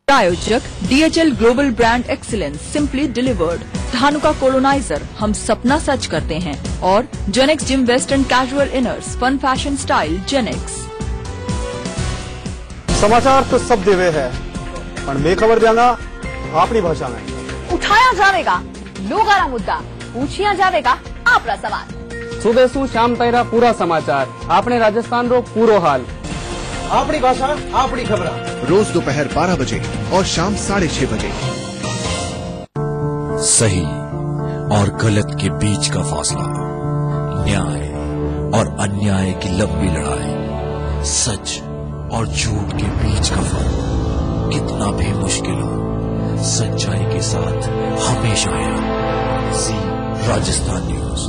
प्रायोजक DHL global brand excellence, simply delivered, Dhanuka colonizer, हम सपना सच करते हैं, और Genex gym west end casual inners, fun fashion style Genex. समाचार तो सब देवे है पर मैं खबर देंगा अपनी भाषा में। उठाया जाएगा लोगारा मुद्दा, पूछिया जाएगा आपका सवाल। सुबह सु शाम तैरा पूरा समाचार, आपने राजस्थान रो पूरो हाल, अपनी भाषा अपनी खबर। रोज दोपहर 12 बजे और शाम 6:30 बजे। सही और गलत के बीच का फासला, न्याय और अन्याय की लंबी लड़ाई, सच और झूठ के बीच का फर्क कितना भी मुश्किल हो, सच्चाई के साथ हमेशा है। Zee Rajasthan news.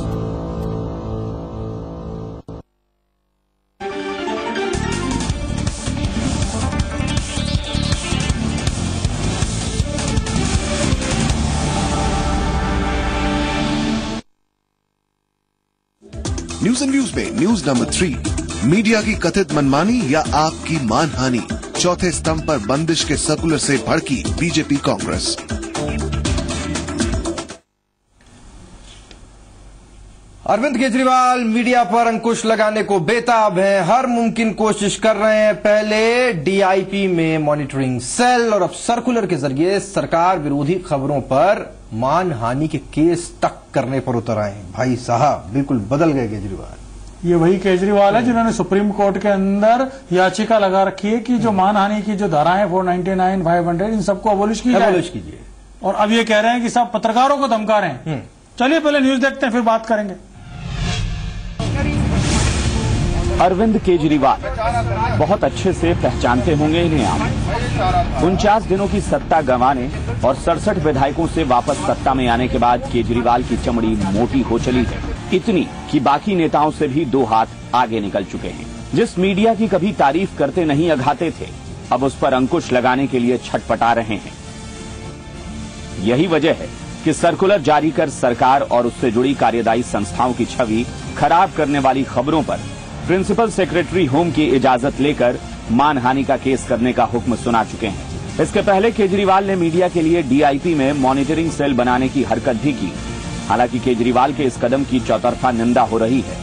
News and views में न्यूज नंबर 3, मीडिया की कथित मनमानी या आपकी मानहानि, चौथे स्तंभ पर बंदिश के सर्कुलर से भड़की बीजेपी कांग्रेस। अरविंद केजरीवाल मीडिया पर अंकुश लगाने को बेताब हैं, हर मुमकिन कोशिश कर रहे हैं। पहले डीआईपी में मॉनिटरिंग सेल और अब सर्कुलर के जरिए सरकार विरोधी खबरों पर मानहानि के केस तक करने पर उतर आए। भाई साहब बिल्कुल बदल गए केजरीवाल। ये वही केजरीवाल है जिन्होंने सुप्रीम कोर्ट के अंदर याचिका लगा रखी है कि जो मानहानि की जो धाराएं 499, 500 इन सबको अबोलिश कीजिए। और अब ये कह रहे हैं कि सब पत्रकारों को धमका रहे हैं। चलिए पहले न्यूज देखते हैं फिर बात करेंगे। अरविंद केजरीवाल बहुत अच्छे से पहचानते होंगे इन्हें आप। 49 दिनों की सत्ता गंवाने और 67 विधायकों से वापस सत्ता में आने के बाद केजरीवाल की चमड़ी मोटी हो चली है, इतनी कि बाकी नेताओं से भी 2 हाथ आगे निकल चुके हैं। जिस मीडिया की कभी तारीफ करते नहीं अघाते थे, अब उस पर अंकुश लगाने के लिए छटपटा रहे हैं। यही वजह है कि सर्कुलर जारी कर सरकार और उससे जुड़ी कार्यदायी संस्थाओं की छवि खराब करने वाली खबरों पर प्रिंसिपल सेक्रेटरी होम की इजाजत लेकर मानहानि का केस करने का हुक्म सुना चुके हैं। इसके पहले केजरीवाल ने मीडिया के लिए डीआईपी में मॉनिटरिंग सेल बनाने की हरकत भी की। हालांकि केजरीवाल के इस कदम की चौतरफा निंदा हो रही है।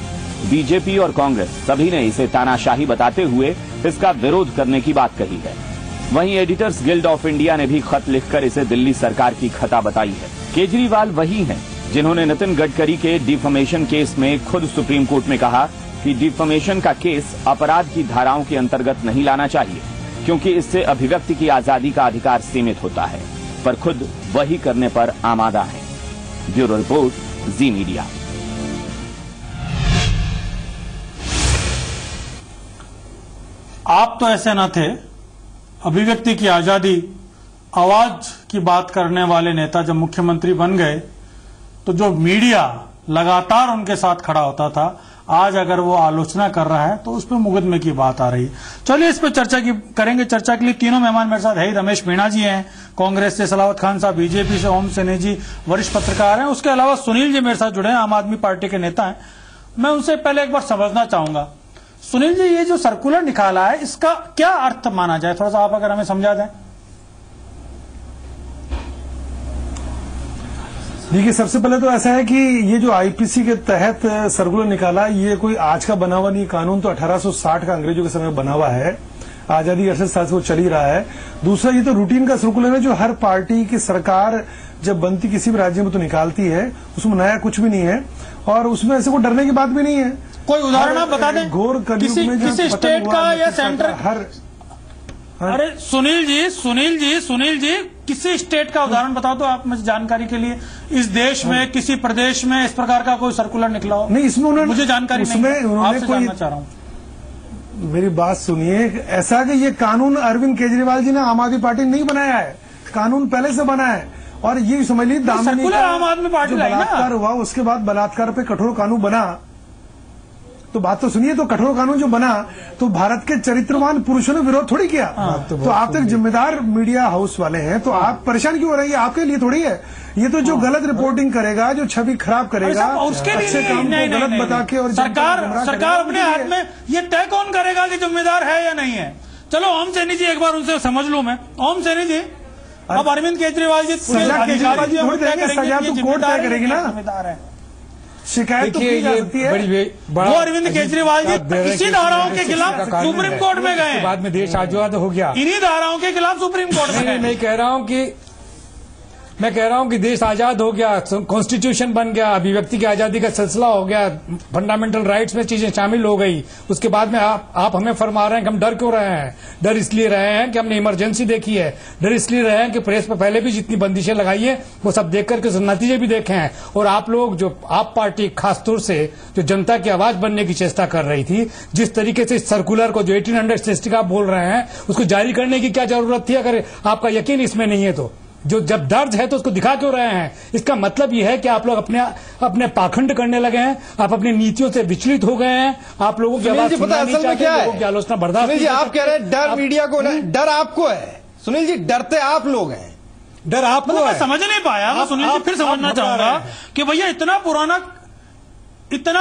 बीजेपी और कांग्रेस सभी ने इसे तानाशाही बताते हुए इसका विरोध करने की बात कही है। वहीं एडिटर्स गिल्ड ऑफ इंडिया ने भी खत लिखकर इसे दिल्ली सरकार की खता बताई है। केजरीवाल वही हैं जिन्होंने नितिन गडकरी के डिफमेशन केस में खुद सुप्रीम कोर्ट में कहा कि डिफमेशन का केस अपराध की धाराओं के अंतर्गत नहीं लाना चाहिए, क्योंकि इससे अभिव्यक्ति की आजादी का अधिकार सीमित होता है, पर खुद वही करने पर आमादा है। ब्यूरो रिपोर्ट, जी मीडिया। आप तो ऐसे न थे। अभिव्यक्ति की आजादी, आवाज की बात करने वाले नेता जब मुख्यमंत्री बन गए तो जो मीडिया लगातार उनके साथ खड़ा होता था, आज अगर वो आलोचना कर रहा है तो उस पर मुकदमे की बात आ रही है। चलिए इस पर चर्चा करेंगे। चर्चा के लिए तीनों मेहमान मेरे साथ है। रमेश मीणा जी हैं कांग्रेस से, सलावत खान साहब बीजेपी से, ओम सैनी जी वरिष्ठ पत्रकार हैं, उसके अलावा सुनील जी मेरे साथ जुड़े हैं, आम आदमी पार्टी के नेता हैं। मैं उनसे पहले एक बार समझना चाहूंगा, सुनील जी ये जो सर्कुलर निकाला है इसका क्या अर्थ माना जाए, थोड़ा सा आप अगर हमें समझा दें। देखिए, सबसे पहले तो ऐसा है कि ये जो आईपीसी के तहत सर्कुलर निकाला, ये कोई आज का बना हुआ नहीं। कानून तो 1860 का अंग्रेजों के समय बना हुआ है, आजादी के 68 साल से वो चल ही रहा है। दूसरा, ये तो रूटीन का सर्कुलर है जो हर पार्टी की सरकार जब बनती किसी भी राज्य में तो निकालती है, उसमें नया कुछ भी नहीं है और उसमें ऐसे को डरने की बात भी नहीं है। कोई उदाहरण आप बता दें घोर कलयुग में किसी स्टेट का या सेंटर हर। अरे सुनील जी किसी स्टेट का उदाहरण बताओ तो आप मुझे जानकारी के लिए, इस देश में किसी प्रदेश में इस प्रकार का कोई सर्कुलर निकला हो। नहीं, इसमें उन्होंने मुझे जानकारी उसमें नहीं, उन्होंने कोई जानना चाह रहा हूं। मेरी बात सुनिए, ऐसा कि ये कानून अरविंद केजरीवाल जी ने आम आदमी पार्टी ने नहीं बनाया है, कानून पहले से बना है। और ये समझ लीजिए दामिनी का आम आदमी पार्टी बलात्कार हुआ, उसके बाद बलात्कार पे कठोर कानून बना। तो बात तो सुनिए, तो कठोर कानून जो बना तो भारत के चरित्रवान पुरुषों ने विरोध थोड़ी किया। तो आप तो एक जिम्मेदार मीडिया हाउस वाले हैं, तो आप परेशान क्यों हो रहे हैं? आपके लिए थोड़ी है ये। तो जो गलत रिपोर्टिंग करेगा, जो छवि खराब करेगा, उसके अच्छे काम को गलत बता के और सरकार अपने हाथ में ये तय कौन करेगा कि जिम्मेदार है या नहीं है। चलो ओम सैनी जी एक बार उनसे समझ लूं मैं। ओम सैनी जी, अब अरविंद केजरीवाल जी सजा तो कोर्ट तय करेगी ना। शिकायत तो की जा सकती है। वो अरविंद केजरीवाल जी इसी धाराओं के खिलाफ सुप्रीम कोर्ट में गए, बाद में देश आजाद हो गया, इन्हीं धाराओं के खिलाफ सुप्रीम कोर्ट में गए। मैं कह रहा हूं कि देश आजाद हो गया, कॉन्स्टिट्यूशन बन गया, अभिव्यक्ति की आजादी का सिलसिला हो गया, फंडामेंटल राइट्स में चीजें शामिल हो गई। उसके बाद में आप हमें फरमा रहे हैं कि हम डर क्यों रहे हैं? डर इसलिए रहे हैं कि हमने इमरजेंसी देखी है, डर इसलिए रहे हैं कि प्रेस पर पहले भी जितनी बंदिशें लगाई है वो सब देख करके नतीजे भी देखे हैं। और आप लोग जो आप पार्टी खासतौर से जो जनता की आवाज बनने की चेष्टा कर रही थी, जिस तरीके से सर्कुलर को जो 1860 का बोल रहे हैं उसको जारी करने की क्या जरूरत थी? अगर आपका यकीन इसमें नहीं है तो जो जब दर्ज है तो उसको दिखा क्यों रहे हैं? इसका मतलब यह है कि आप लोग अपने पाखंड करने लगे हैं, आप अपनी नीतियों से विचलित हो गए हैं, आप लोगों की आवाज सुनना नहीं चाहते, लोगों की आलोचना बर्दाश्त नहीं। आप कह रहे हैं डर मीडिया को, डर आपको है। सुनील जी, डरते आप लोग हैं, डर आपको है। मैं समझ नहीं पाया, मैं सुनील जी फिर समझना चाहूंगा कि भैया इतना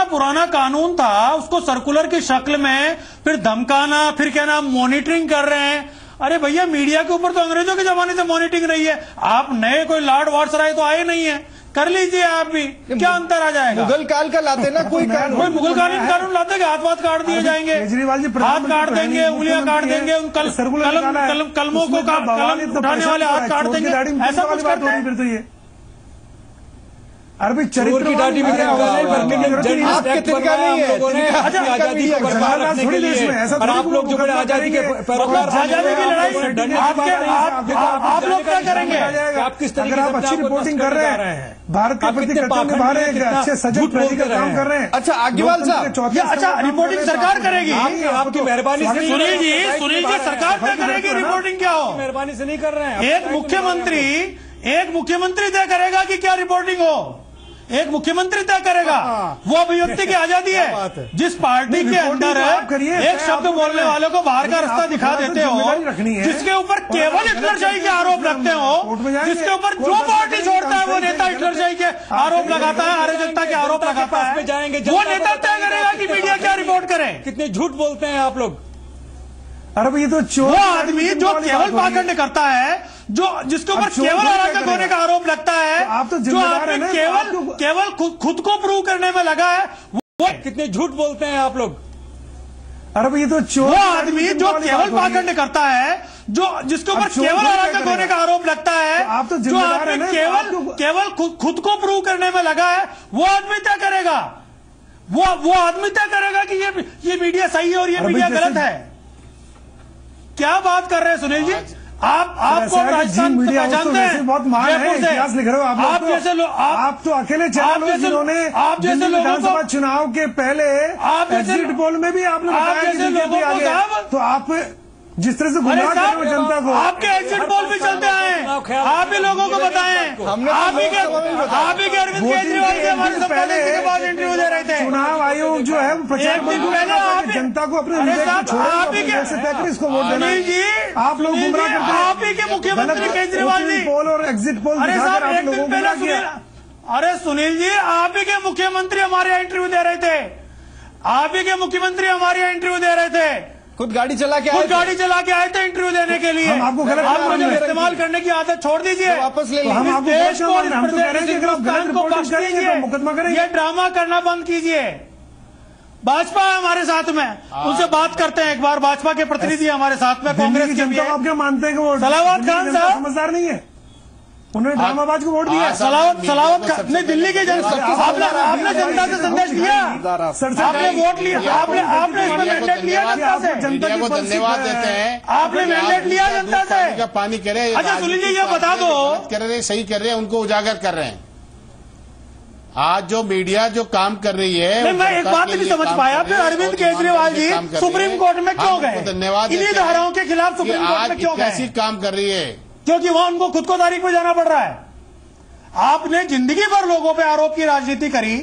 पुराना कानून था, उसको सर्कुलर की शक्ल में फिर धमकाना, फिर कहना मॉनिटरिंग कर रहे हैं। अरे भैया, मीडिया के ऊपर तो अंग्रेजों के जमाने से मॉनिटरिंग रही है। आप नए कोई लॉर्ड वाटसराय तो आए नहीं है, कर लीजिए आप भी, क्या अंतर आ जाएगा? मुगल काल का लाते ना कोई मुगल कानून लाते, हाथ काट दिए जाएंगे, केजरीवाल जी हाथ काट देंगे, उंगलियां काट देंगे, कलमों को उठाने वाले हाथ काट देंगे, ऐसा कुछ करते हैं। फिर तो ये अरबी चरित्र की दाढ़ी में आप लोग जो बड़े आजादी के आजादी की लड़ाई आप लोग क्या करेंगे? आप किस तरीके से अच्छी रिपोर्टिंग कर रहे हैं, भारत के प्रति कर्तव्य निभा रहे हैं, अच्छे सजग प्रति का काम कर रहे हैं। अच्छा आग्रवाल साहब, अच्छा रिपोर्टिंग सरकार करेगी, आपकी मेहरबानी से। सुनील जी सरकार क्या करेगी? रिपोर्टिंग क्या हो? मेहरबानी से नहीं कर रहे हैं। एक मुख्यमंत्री तय करेगा कि क्या रिपोर्टिंग हो, एक मुख्यमंत्री तय करेगा। वो अभिव्यक्ति की आजादी है। जिस पार्टी के अंदर एक शब्द बोलने वालों को बाहर का रास्ता दिखा देते हो, जिसके ऊपर केवल हिटलरशाही के आरोप लगते हो, जिसके ऊपर जो पार्टी छोड़ता है वो नेता हिटलरशाही के आरोप लगाता है, अराजकता के आरोप लगाता है, वो नेता तय करेगा कि मीडिया क्या रिपोर्ट करे। कितने झूठ बोलते हैं आप लोग। अरे ये तो वो आदमी जो केवल पाखंड करता है, जो जिसके ऊपर केवल अराजक होने का आरोप लगता है, आप तो जो आदमी केवल खुद को प्रूव करने में लगा है, वो कितने झूठ बोलते हैं आप लोग। अरे ये तो वो आदमी जो केवल पाखंड करता है, जो जिसके ऊपर केवल अराजक होने का आरोप लगता है, आप तो जो आदमी केवल खुद को प्रूव करने में लगा है, वो आदमी तय करेगा। वो आदमी तय करेगा कि ये मीडिया सही है और ये मीडिया गलत है। क्या बात कर रहे हैं सुनील जी? आपको राजस्थान को पहचानते हैं, बहुत मान है, इतिहास लिख रहे हो आप जैसे लोग। आप तो अकेले चैनल हो जिन्होंने आप जैसे विधानसभा चुनाव के पहले एग्जिट पोल में भी आपने बताया कि बीजेपी आ गया, तो आप जिस तरह से गुमराह कर रहे हो जनता को। आपके एग्जिट पोल भी चलते आए, आप ही लोगों को बताएं। आप ही के अरविंद केजरीवाल के हमारे संपादक के बाद इंटरव्यू दे रहे थे। चुनाव आयोग जो है प्रचार पहले जनता को अपने इसको वोट देना। आप लोग गुमराह करते हैं। आप ही के मुख्यमंत्री केजरीवाल जी पोल और एग्जिट पोल दिखाकर आप लोगों को गुमराह किया। अरे सुनील जी, आप ही के मुख्यमंत्री हमारे यहाँ इंटरव्यू दे रहे थे, आप ही के मुख्यमंत्री हमारे यहाँ इंटरव्यू दे रहे थे, खुद गाड़ी चला के आए थे इंटरव्यू देने के लिए। हम आपको गलत इस्तेमाल करने की आदत छोड़ दीजिए, वापस ले हम आपको मुकदमा करेंगे। ये ड्रामा करना बंद कीजिए। भाजपा है हमारे साथ में, उनसे बात करते हैं एक बार। भाजपा के प्रतिनिधि हमारे साथ में, कांग्रेस के भी। आप क्या मानते हैं कि वो सलावत खान साहब समझदार नहीं है? उन्होंने ड्रामाबाज को वोट दिया। सलावत नहीं, दिल्ली के आपने जनता से संदेश लिया, आपने वोट लिया, आपने इसमें मैंडेट लिया जनता से। जनता को धन्यवाद देते हैं, आपने मैंडेट लिया जनता से। पानी कह रहे हैं। अच्छा सुनील जी, ये बता दो, कर रहे सही कर रहे हैं, उनको उजागर कर रहे हैं। आज जो मीडिया जो काम कर रही है, मैं एक बात नहीं समझ पाया, फिर अरविंद केजरीवाल जी सुप्रीम कोर्ट में क्यों गए? धन्यवाद। इन्हीं धाराओं के खिलाफ सुप्रीम कोर्ट में क्यों गए? कैसी काम कर रही है, क्योंकि वहां उनको खुद को तारीख पे जाना पड़ रहा है। आपने जिंदगी भर लोगों पे आरोप की राजनीति करी,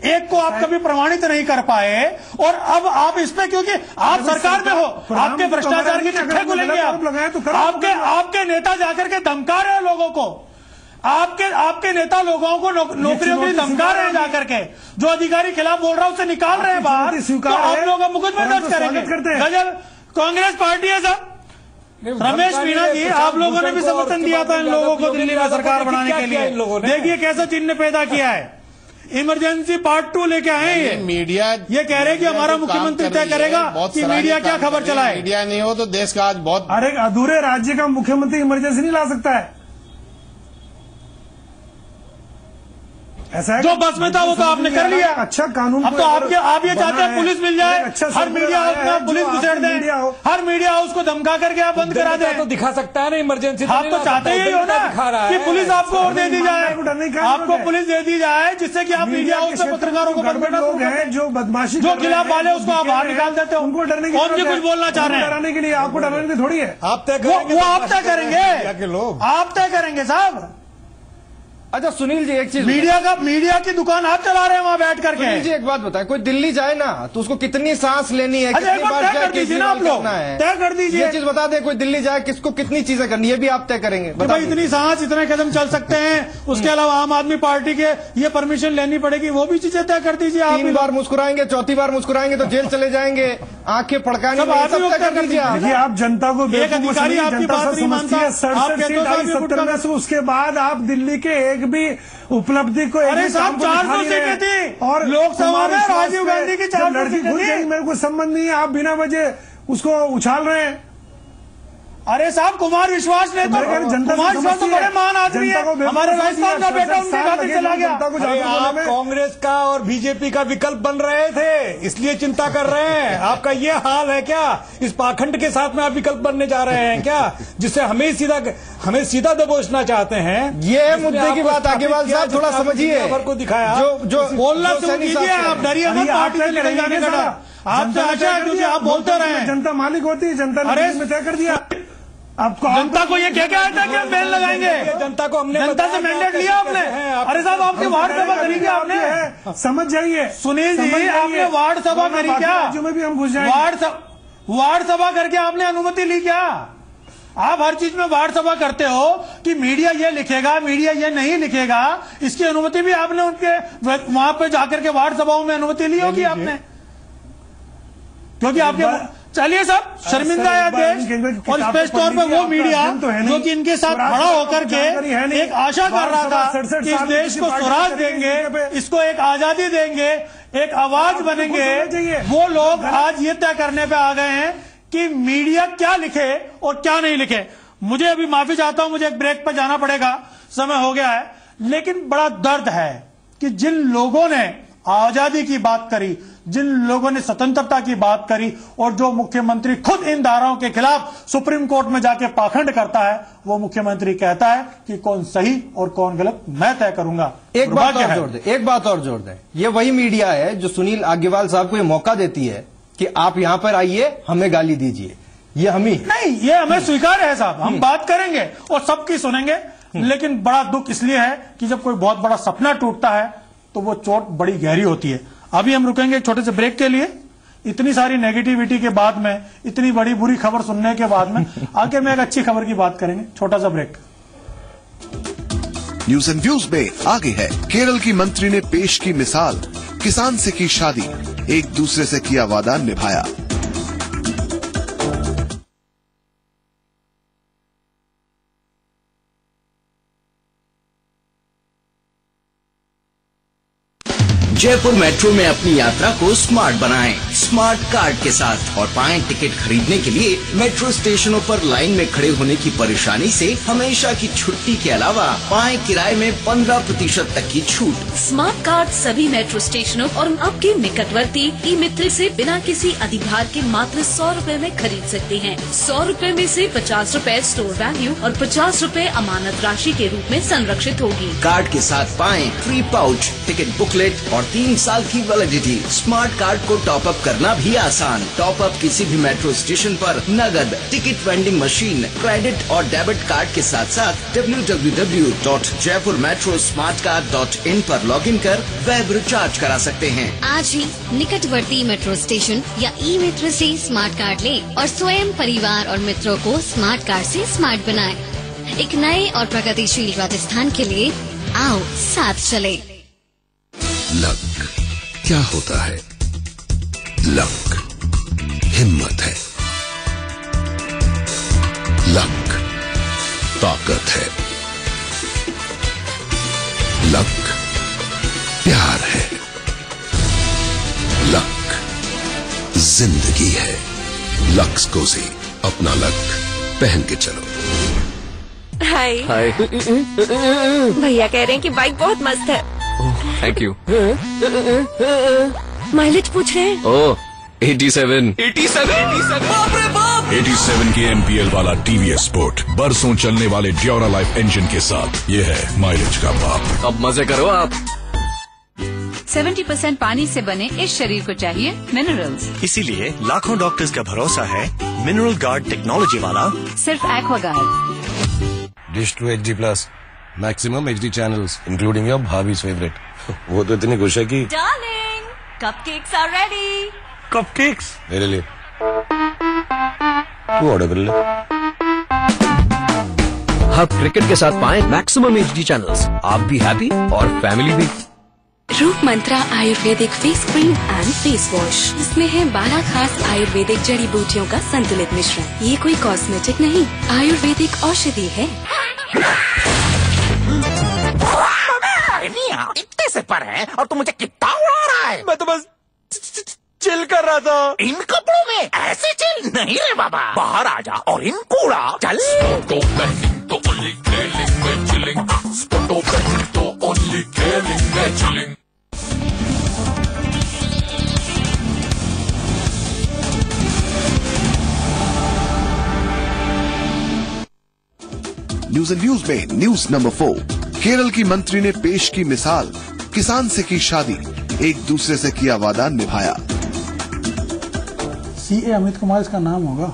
एक को आप कभी प्रमाणित नहीं कर पाए, और अब आप इस पे, क्योंकि आप सरकार में हो, आपके भ्रष्टाचार के चिट्ठे खुलेंगे। आपके नेता जाकर के धमका रहे हैं लोगों को, आपके नेता लोगों को नौकरियों के लिए धमका रहे हैं जाकर के। जो अधिकारी खिलाफ बोल रहा है उसे निकाल रहे हैं बाहर, तो आप लोग मुकदमा दर्ज करेंगे। गजब कांग्रेस पार्टी है सर। रमेश मीणा जी, आप लोगों ने भी समर्थन दिया था इन लोगों को दिल्ली में सरकार बनाने के लिए। देखिए कैसा चिन्ह पैदा किया है। इमरजेंसी पार्ट 2 लेके आए हैं। मीडिया ये कह रहे हैं कि हमारा मुख्यमंत्री तय करेगा कि मीडिया क्या खबर चलाए। मीडिया नहीं हो तो देश का आज बहुत। अरे अधूरे राज्य का मुख्यमंत्री इमरजेंसी नहीं ला सकता है, ऐसा है? जो बस में था वो तो आपने कर लिया। अच्छा कानून। अब तो आप ये चाहते हैं पुलिस मिल जाए, हर मीडिया हाउस में पुलिस घुसेड़ दें, हर मीडिया हाउस को धमका करके आप बंद करा दें। तो दिखा सकता है ना इमरजेंसी। आप तो चाहते ही हो ना कि पुलिस आपको और दे दी जाए, आपको पुलिस दे दी जाए जिससे कि आप मीडिया हाउस से पत्रकारों को लोग हैं जो बदमाशी जो खिलाफ वाले उसको आप बाहर निकाल देते हो, उनको डरने की कौन कुछ बोलना चाह रहे हैं? डराने के लिए आपको डराने की थोड़ी है। आप तय करेंगे, वो आप तय करेंगे, आप तय करेंगे साहब। अच्छा सुनील जी एक चीज, मीडिया की दुकान आप चला रहे हैं वहां बैठ करके। सुनील जी एक बात बताएं, कोई दिल्ली जाए ना तो उसको कितनी सांस लेनी है, कितनी बार तय कर दीजिए ना आप लोग, तय कर दीजिए। ये चीज बता दें, कोई दिल्ली जाए किसको कितनी चीजें करनी है भी आप तय करेंगे। भाई इतनी सांस इतने कदम चल सकते हैं, उसके अलावा आम आदमी पार्टी के ये परमिशन लेनी पड़ेगी, वो भी चीजें तय कर दीजिए। 3 बार मुस्कुराएंगे, 4थी बार मुस्कुराएंगे तो जेल चले जाएंगे, आंखें फड़काएंगे, सब तय कर दीजिए। आप जनता को एक अधिकारी आपकी बात नहीं मानता, 67 सीट आई 70 में से, उसके बाद आप दिल्ली के एक भी उपलब्धि को। अरे साहब 400 सीटें थी और लोकसभा में राजीव गांधी की 400 सीटें थी। मेरे को संबंध नहीं है, आप बिना वजह उसको उछाल रहे हैं। अरे साहब कुमार विश्वास ने तो कुमार विश्वास तो बड़े महान आदमी है, हमारे राजस्थान का बेटा उनके खातिर चला गया। आप कांग्रेस का और बीजेपी का विकल्प बन रहे थे इसलिए चिंता कर रहे हैं। आपका ये हाल है क्या? इस पाखंड के साथ में आप विकल्प बनने जा रहे हैं क्या, जिससे हमें सीधा दबोचना चाहते हैं? ये मुद्दे की बात आगेवाल साहब थोड़ा समझिए, को दिखाया जो बोलना शुरू कीजिए, आप डरिए मत, पार्टी से निकल जाने का डर आपसे अच्छा है क्योंकि आप बोलते रहे। जनता मालिक होती है, जनता ने तय कर दिया। आपको जनता को ये क्या क्या था कि हम बेल लगाएंगे? जनता को हमने जनता से मैंडेट लिया आपने। अरे साहब आपकी वार्ड सभा करी क्या आपने? समझ जाइए सुनील जी, आपने वार्ड सभा करी क्या? में भी हम घुस जाएंगे। वार्ड सभा करके आपने अनुमति ली क्या? आप हर चीज में वार्ड सभा करते हो कि मीडिया ये लिखेगा, मीडिया ये नहीं लिखेगा, इसकी अनुमति भी आपने उनके वहां पे जाकर के वार्ड सभाओं में अनुमति ली होगी आपने, क्योंकि आपके। चलिए साहब, शर्मिंदा है देश और स्पेश तौर पे वो मीडिया जो कि इनके साथ खड़ा होकर के एक आशा कर रहा था कि इस देश को स्वराज देंगे, इसको एक आजादी देंगे, एक आवाज बनेंगे। वो लोग आज ये तय करने पे आ गए हैं कि मीडिया क्या लिखे और क्या नहीं लिखे। मुझे अभी माफी चाहता हूं, मुझे एक ब्रेक पर जाना पड़ेगा, समय हो गया है। लेकिन बड़ा दर्द है कि जिन लोगों ने आजादी की बात करी, जिन लोगों ने स्वतंत्रता की बात करी, और जो मुख्यमंत्री खुद इन धाराओं के खिलाफ सुप्रीम कोर्ट में जाके पाखंड करता है, वो मुख्यमंत्री कहता है कि कौन सही और कौन गलत मैं तय करूंगा। एक बात और जोड़ दें, ये वही मीडिया है जो सुनील आग्रवाल साहब को ये मौका देती है कि आप यहां पर आइए, हमें गाली दीजिए। ये हम ही नहीं, ये हमें स्वीकार है साहब, हम बात करेंगे और सबकी सुनेंगे। लेकिन बड़ा दुख इसलिए है कि जब कोई बहुत बड़ा सपना टूटता है तो वो चोट बड़ी गहरी होती है। अभी हम रुकेंगे एक छोटे से ब्रेक के लिए। इतनी सारी नेगेटिविटी के बाद में, इतनी बड़ी बुरी खबर सुनने के बाद में आगे में एक अच्छी खबर की बात करेंगे। छोटा सा ब्रेक। न्यूज एंड व्यूज में आगे है, केरल की मंत्री ने पेश की मिसाल, किसान से की शादी, एक दूसरे से किया वादा निभाया। जयपुर मेट्रो में अपनी यात्रा को स्मार्ट बनाएं, स्मार्ट कार्ड के साथ, और पाएं टिकट खरीदने के लिए मेट्रो स्टेशनों पर लाइन में खड़े होने की परेशानी से हमेशा की छुट्टी के अलावा पाएं किराए में 15% तक की छूट। स्मार्ट कार्ड सभी मेट्रो स्टेशनों और आपके निकटवर्ती ई मित्र से बिना किसी अधिभार के मात्र 100 रुपए में खरीद सकते हैं। 100 रुपए में से 50 रुपए स्टोर वैल्यू और 50 रुपए अमानत राशि के रूप में संरक्षित होगी। कार्ड के साथ पाएं फ्री पाउच, टिकट बुकलेट और 3 साल की वैलिडिटी। स्मार्ट कार्ड को टॉप अप करना भी आसान। टॉप अप किसी भी मेट्रो स्टेशन पर नगद, टिकट वेंडिंग मशीन, क्रेडिट और डेबिट कार्ड के साथ साथ www.jaipurmetrosmartcard.in पर लॉगिन कर वेब रिचार्ज करा सकते हैं। आज ही निकटवर्ती मेट्रो स्टेशन या ई मित्र से स्मार्ट कार्ड लें और स्वयं, परिवार और मित्रों को स्मार्ट कार्ड से स्मार्ट बनाएं। एक नए और प्रगतिशील राजस्थान के लिए आओ साथ चले। लक क्या होता है? लक हिम्मत है, लक ताकत है, लक प्यार है, जिंदगी है। लक्स कोजी, अपना लक पहन के चलो। हाय। भैया कह रहे हैं कि बाइक बहुत मस्त है। Thank you. माइलेज पूछ रहे हैं। ओह 87। 87 के MPL वाला TVS स्पोर्ट बरसों चलने वाले ड्यूरा लाइफ इंजन के साथ ये है माइलेज का बाप। अब मजे करो आप। 70% पानी से बने इस शरीर को चाहिए मिनरल्स। इसीलिए लाखों डॉक्टर्स का भरोसा है मिनरल गार्ड टेक्नोलॉजी वाला सिर्फ Aquaguard. Dish to HD+, maximum HD channels including your भाभीज फेवरेट। वो तो इतनी खुश है कि darling, cupcakes are ready. Cupcakes मेरे लिए तू ऑर्डर कर ले। अब क्रिकेट के साथ पाएं मैक्सिमम HD चैनल्स। आप भी हैप्पी और फैमिली भी। Roop Mantra ayurvedic face cream and face wash, इसमें है 12 खास आयुर्वेदिक जड़ी बूटियों का संतुलित मिश्रण। ये कोई कॉस्मेटिक नहीं, आयुर्वेदिक औषधि है। इतने से पर है और तू मुझे कितना उड़ा रहा है। मैं तो बस चिल कर रहा था। इन कपड़ों में ऐसे चिल नहीं रे बाबा। बाहर आ जा और इनको उड़ा। चल। न्यूज एंड व्यूज में न्यूज नंबर 4। केरल की मंत्री ने पेश की मिसाल, किसान से की शादी, एक दूसरे से किया वादा निभाया। CA अमित कुमार इसका नाम होगा।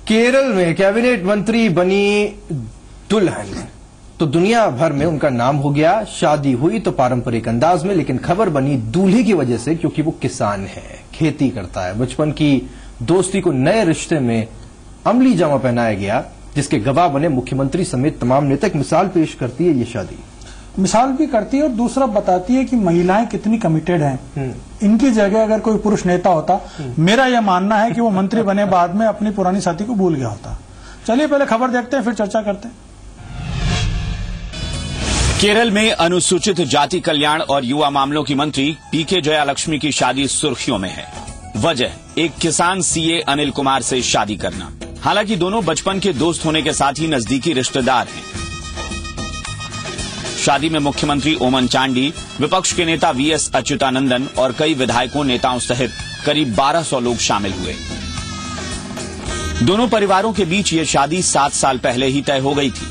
केरल में कैबिनेट मंत्री बनी दुल्हन, तो दुनिया भर में उनका नाम हो गया। शादी हुई तो पारंपरिक अंदाज में, लेकिन खबर बनी दूल्हे की वजह से, क्योंकि वो किसान है, खेती करता है। बचपन की दोस्ती को नए रिश्ते में अमली जामा पहनाया गया, जिसके गवाह बने मुख्यमंत्री समेत तमाम नेता। एक मिसाल पेश करती है ये शादी। मिसाल भी करती है और दूसरा बताती है कि महिलाएं कितनी कमिटेड हैं। इनकी जगह अगर कोई पुरुष नेता होता, मेरा यह मानना है कि वो मंत्री बने बाद में अपनी पुरानी साथी को भूल गया होता। चलिए पहले खबर देखते हैं, फिर चर्चा करते हैं। केरल में अनुसूचित जाति कल्याण और युवा मामलों की मंत्री PK जयालक्ष्मी की शादी सुर्खियों में है। वजह एक किसान CA अनिल कुमार से शादी करना। हालांकि दोनों बचपन के दोस्त होने के साथ ही नजदीकी रिश्तेदार हैं। शादी में मुख्यमंत्री ओमन चांडी, विपक्ष के नेता VS अच्युतानंदन और कई विधायकों नेताओं सहित करीब 1200 लोग शामिल हुए। दोनों परिवारों के बीच ये शादी 7 साल पहले ही तय हो गई थी।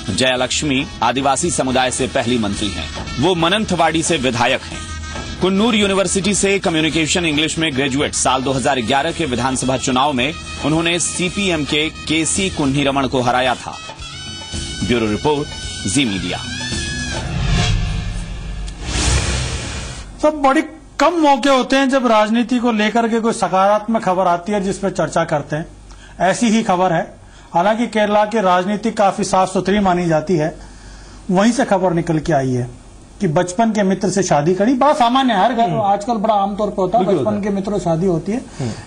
जयालक्ष्मी आदिवासी समुदाय से पहली मंत्री हैं। वो मनंथवाड़ी से विधायक हैं। कुन्नूर यूनिवर्सिटी से कम्युनिकेशन इंग्लिश में ग्रेजुएट। साल 2011 के विधानसभा चुनाव में उन्होंने CPM के KC कुन्हीरमण को हराया था। ब्यूरो रिपोर्ट, जी मीडिया। सब बड़ी कम मौके होते हैं जब राजनीति को लेकर के कोई सकारात्मक खबर आती है जिस पर चर्चा करते हैं। ऐसी ही खबर है। हालांकि केरला की राजनीति काफी साफ सुथरी मानी जाती है, वहीं से खबर निकल के आई है कि बचपन के मित्र से शादी करी। बड़ा सामान्य है, हर घर आजकल बड़ा आमतौर पर होता है, बचपन के मित्रों से शादी होती है।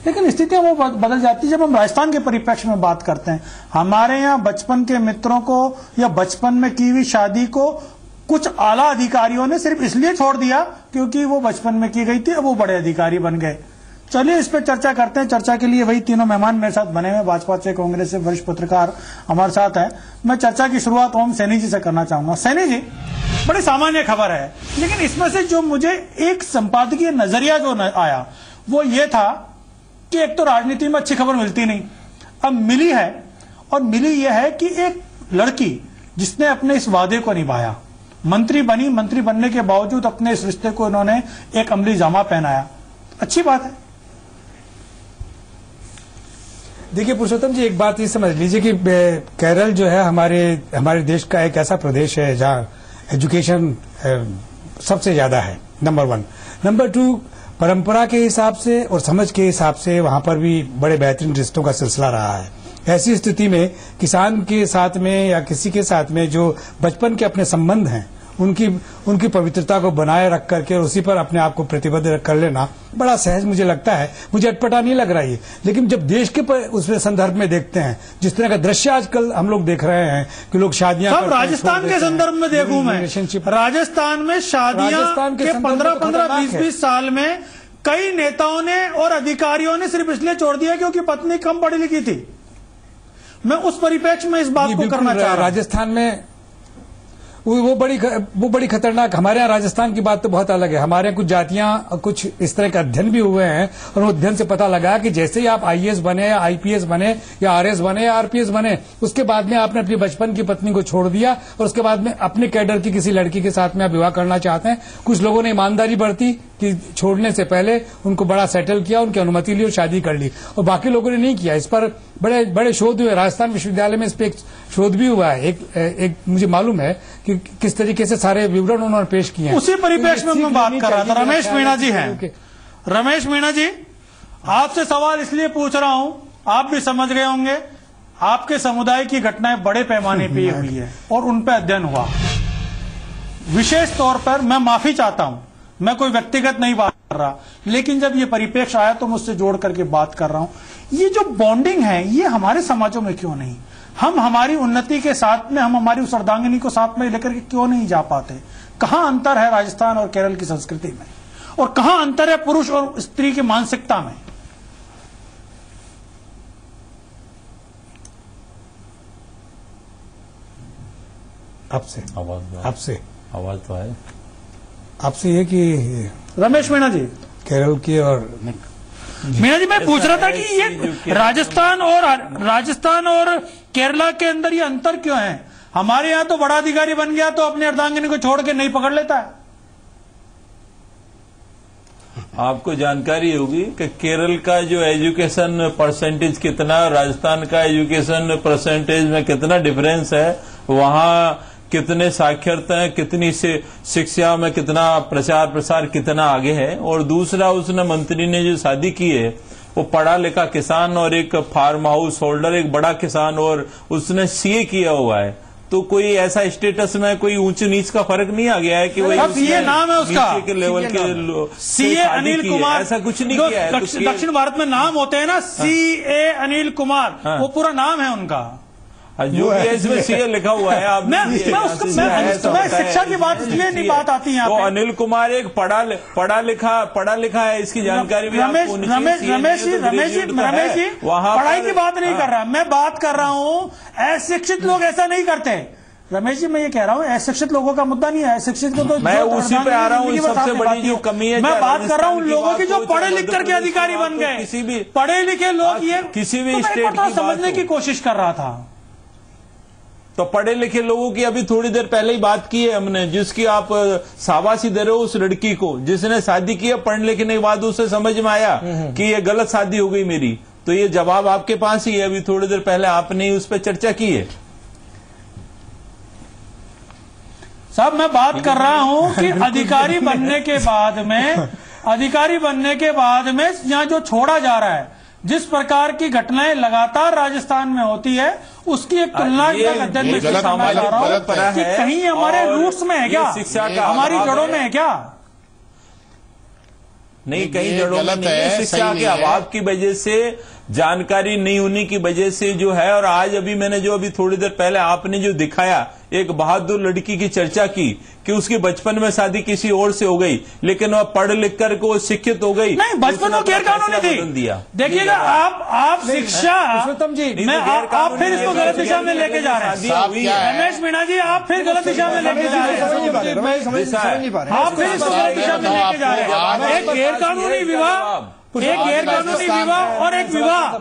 लेकिन स्थितियां वो बदल जाती है जब हम राजस्थान के परिप्रेक्ष्य में बात करते हैं। हमारे यहाँ बचपन के मित्रों को या बचपन में की हुई शादी को कुछ आला अधिकारियों ने सिर्फ इसलिए छोड़ दिया क्योंकि वो बचपन में की गई थी, अब वो बड़े अधिकारी बन गए। चलिए इस पर चर्चा करते हैं। चर्चा के लिए वही तीनों मेहमान मेरे साथ बने हुए, भाजपा से, कांग्रेस से वरिष्ठ पत्रकार हमारे साथ है। मैं चर्चा की शुरुआत ओम सैनी जी से करना चाहूंगा। सैनी जी, बड़ी सामान्य खबर है, लेकिन इसमें से जो मुझे एक संपादकीय नजरिया जो आया वो ये था कि एक तो राजनीति में अच्छी खबर मिलती नहीं, अब मिली है, और मिली यह है कि एक लड़की जिसने अपने इस वादे को निभाया, मंत्री बनी, मंत्री बनने के बावजूद अपने इस रिश्ते को इन्होंने एक अमली जामा पहनाया। अच्छी बात है। देखिए पुरुषोत्तम जी, एक बात ये समझ लीजिए कि केरल जो है हमारे देश का एक ऐसा प्रदेश है जहां एजुकेशन सबसे ज्यादा है, नंबर 1। नंबर 2, परंपरा के हिसाब से और समझ के हिसाब से वहां पर भी बड़े बेहतरीन रिश्तों का सिलसिला रहा है। ऐसी स्थिति में किसान के साथ में या किसी के साथ में जो बचपन के अपने संबंध हैं उनकी पवित्रता को बनाए रख करके और उसी पर अपने आप को प्रतिबद्ध कर लेना बड़ा सहज मुझे लगता है। मुझे अटपटा नहीं लग रहा है, लेकिन जब देश के उसमें संदर्भ में देखते हैं, जिस तरह का दृश्य आजकल हम लोग देख रहे हैं कि लोग शादियां सब राजस्थान के संदर्भ में देखूं मैं, राजस्थान में शादियां के 15-15, 20-20 साल में कई नेताओं ने और अधिकारियों ने सिर्फ इसलिए छोड़ दिया क्योंकि पत्नी कम पढ़ी लिखी थी। मैं उस परिप्रेक्ष्य में इस बात को करना चाह रहा हूं। राजस्थान में वो बड़ी खतरनाक, हमारे यहाँ राजस्थान की बात तो बहुत अलग है। हमारे यहाँ कुछ जातियां, कुछ इस तरह के अध्ययन भी हुए हैं और उस अध्ययन से पता लगा कि जैसे ही आप आईएएस बने या आईपीएस बने या आरएस बने या आरपीएस बने, उसके बाद में आपने अपनी बचपन की पत्नी को छोड़ दिया और उसके बाद में अपने कैडर की किसी लड़की के साथ में आप विवाह करना चाहते हैं। कुछ लोगों ने ईमानदारी बरती कि छोड़ने से पहले उनको बड़ा सेटल किया, उनकी अनुमति ली और शादी कर ली, और बाकी लोगों ने नहीं किया। इस पर बड़े बड़े शोध हुए, राजस्थान विश्वविद्यालय में इस पर एक शोध भी हुआ है। एक मुझे मालूम है कि किस तरीके से सारे विवरण उन्होंने पेश किए हैं। उसी परिप्रेक्ष्य में मैं बात कर रहा था। रमेश मीणा जी हैं। रमेश मीणा जी, आपसे सवाल इसलिए पूछ रहा हूं, आप भी समझ गए होंगे, आपके समुदाय की घटनाएं बड़े पैमाने पर हुई है और उन पर अध्ययन हुआ। विशेष तौर पर मैं माफी चाहता हूं, मैं कोई व्यक्तिगत नहीं बात कर रहा, लेकिन जब ये परिप्रेक्ष्य आया तो मुझसे जोड़ करके बात कर रहा हूं। ये जो बॉन्डिंग है, ये हमारे समाजों में क्यों नहीं? हम हमारी उन्नति के साथ में, हम हमारी उस अर्धांगिनी को साथ में लेकर के क्यों नहीं जा पाते? कहां अंतर है राजस्थान और केरल की संस्कृति में, और कहां अंतर है पुरुष और स्त्री की मानसिकता में? आपसे आवाज तो है आपसे ये कि रमेश मीणा जी, केरल की और मीणा जी, मैं पूछ रहा था कि ये राजस्थान और केरला के अंदर ये अंतर क्यों है? हमारे यहाँ तो बड़ा अधिकारी बन गया तो अपने अर्धांगिनी को छोड़ के नहीं पकड़ लेता है। आपको जानकारी होगी कि केरल का जो एजुकेशन परसेंटेज कितना, राजस्थान का एजुकेशन परसेंटेज में कितना डिफरेंस है, वहां कितने साक्षरता है, कितनी से शिक्षा में कितना प्रचार प्रसार कितना आगे है। और दूसरा, उसने मंत्री ने जो शादी की है वो पढ़ा लिखा किसान और एक फार्म हाउस होल्डर, एक बड़ा किसान, और उसने सीए किया हुआ है। तो कोई ऐसा स्टेटस में कोई ऊंच नीच का फर्क नहीं आ गया है कि वही सीए नाम है उसका, के लेवल के सीए अनिल कुमार, ऐसा कुछ नहीं किया है। दक्षिण भारत में नाम होते हैं ना, सीए अनिल कुमार, वो पूरा नाम है उनका, जो भी इसमें सीए लिखा हुआ है। आप मैं शिक्षा की बात इसलिए नहीं बात आती है। तो अनिल कुमार एक पढ़ा लिखा है, इसकी जानकारी भी आपको होनी चाहिए। रमेश जी पढ़ाई की बात नहीं कर रहा, मैं बात कर रहा हूँ अशिक्षित लोग ऐसा नहीं करते। रमेश जी, मैं ये कह रहा हूँ अशिक्षित लोगों का मुद्दा नहीं है, अशिक्षित को तो मैं उसी पे आ रहा हूँ। सबसे बड़ी जो कमी है, मैं बात कर रहा हूँ लोगों की जो पढ़े लिख करके अधिकारी बन गए। किसी भी पढ़े लिखे लोग, ये किसी भी स्टेट को समझने की कोशिश कर रहा था। तो पढ़े लिखे लोगों की अभी थोड़ी देर पहले ही बात की है हमने, जिसकी आप शाबाशी दे रहे हो उस लड़की को जिसने शादी की है, पढ़ लिखने के बाद उसे समझ में आया कि ये गलत शादी हो गई मेरी। तो ये जवाब आपके पास ही है, अभी थोड़ी देर पहले आपने ही उस पर चर्चा की है। साहब, मैं बात कर रहा हूं कि अधिकारी बनने के बाद में यहाँ जो छोड़ा जा रहा है, जिस प्रकार की घटनाएं लगातार राजस्थान में होती है, उसकी एक तुलना अध्ययन में सामने ला रहा हूं कि कहीं हमारे रूट्स में है क्या, हमारी जड़ों में है क्या? नहीं, कहीं जड़ों में नहीं है। शिक्षा के अभाव की वजह से, जानकारी नहीं होने की वजह से जो है। और आज मैंने जो थोड़ी देर पहले आपने जो दिखाया, एक बहादुर लड़की की चर्चा की कि उसकी बचपन में शादी किसी और से हो गई, लेकिन वह पढ़ लिख कर को शिक्षित हो गई। नहीं, बचपन में गैर कानूनी थी। देखिएगा, आप शिक्षा, आप फिर इसको गलत दिशा में लेके जा रहे हैं। रमेश मीणा जी, आप फिर गलत दिशा में लेके जा रहे हैं। आप फिर इसको गलत दिशा में लेके जा रहे हैं। एक गैर कानूनी विवाह और एक विवाह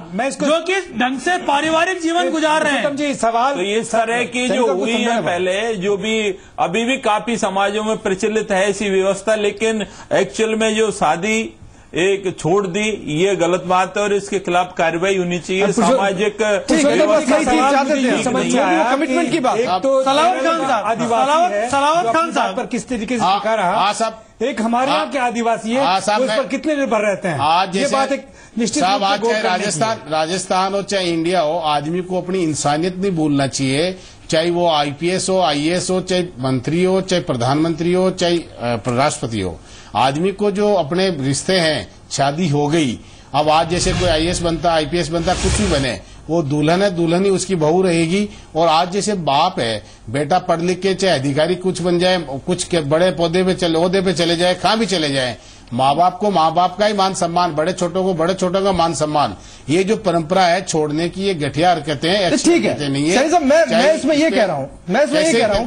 जो कि ढंग से पारिवारिक जीवन गुजार रहे हैं। सवाल तो ये तरह की जो हुई है पहले, जो भी अभी भी काफी समाजों में प्रचलित है ऐसी व्यवस्था, लेकिन एक्चुअल में जो शादी एक छोड़ दी, ये गलत बात है और इसके खिलाफ कार्रवाई होनी चाहिए। सामाजिक कमिटमेंट की बात। सलावत खान साहब पर किस तरीके से सिखा रहा एक हमारे यहाँ के आदिवासी है, उस पर कितने निर्भर रहते हैं। आज ये बात एक निश्चित साहब, आज चाहे राजस्थान हो चाहे इंडिया हो, आदमी को अपनी इंसानियत नहीं भूलना चाहिए। चाहे वो IPS हो, IAS हो, चाहे मंत्री हो, चाहे प्रधानमंत्री हो, चाहे राष्ट्रपति हो, आदमी को जो अपने रिश्ते हैं, शादी हो गई, अब आज जैसे कोई IAS बनता, IPS बनता, कुछ भी बने, वो दुल्हन है, दुल्हन ही उसकी बहू रहेगी। और आज जैसे बाप है, बेटा पढ़ लिख के चाहे अधिकारी कुछ बन जाए, कुछ बड़े ओहदे पे चले जाए, कहाँ भी चले जाए, माँ बाप को माँ बाप का ही मान सम्मान, बड़े छोटों को बड़े छोटों का मान सम्मान, ये जो परंपरा है छोड़ने की, ये घटिया हरकतें हैं, ठीक है। नहीं है। मैं इसमें ये कह रहा हूँ,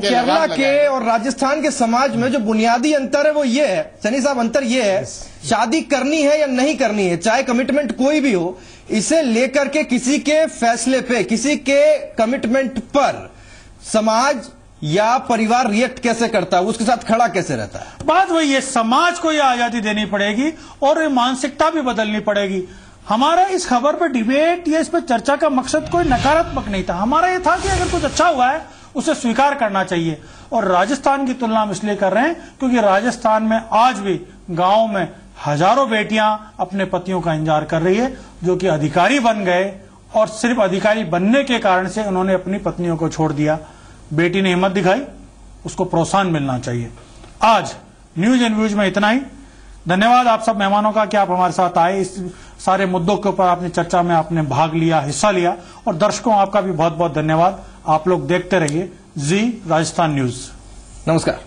केरला के और राजस्थान के समाज में जो बुनियादी अंतर है वो ये है, सनी साहब, अंतर ये है, शादी करनी है या नहीं करनी है, चाहे कमिटमेंट कोई भी हो, इसे लेकर के किसी के फैसले पे, किसी के कमिटमेंट पर समाज या परिवार रिएक्ट कैसे करता है, उसके साथ खड़ा कैसे रहता है। बात वही है, समाज को यह आजादी देनी पड़ेगी और ये मानसिकता भी बदलनी पड़ेगी। हमारा इस खबर पर डिबेट या इस पर चर्चा का मकसद कोई नकारात्मक नहीं था। हमारा यह था कि अगर कुछ अच्छा हुआ है उसे स्वीकार करना चाहिए। और राजस्थान की तुलना हम इसलिए कर रहे हैं क्योंकि राजस्थान में आज भी गांव में हजारों बेटियां अपने पतियों का इंतजार कर रही है, जो कि अधिकारी बन गए और सिर्फ अधिकारी बनने के कारण से उन्होंने अपनी पत्नियों को छोड़ दिया। बेटी ने हिम्मत दिखाई, उसको प्रोत्साहन मिलना चाहिए। आज न्यूज एंड व्यूज में इतना ही। धन्यवाद आप सब मेहमानों का कि आप हमारे साथ आए, इस सारे मुद्दों के ऊपर आपने चर्चा में आपने भाग लिया, हिस्सा लिया। और दर्शकों आपका भी बहुत बहुत धन्यवाद। आप लोग देखते रहिए जी राजस्थान न्यूज। नमस्कार।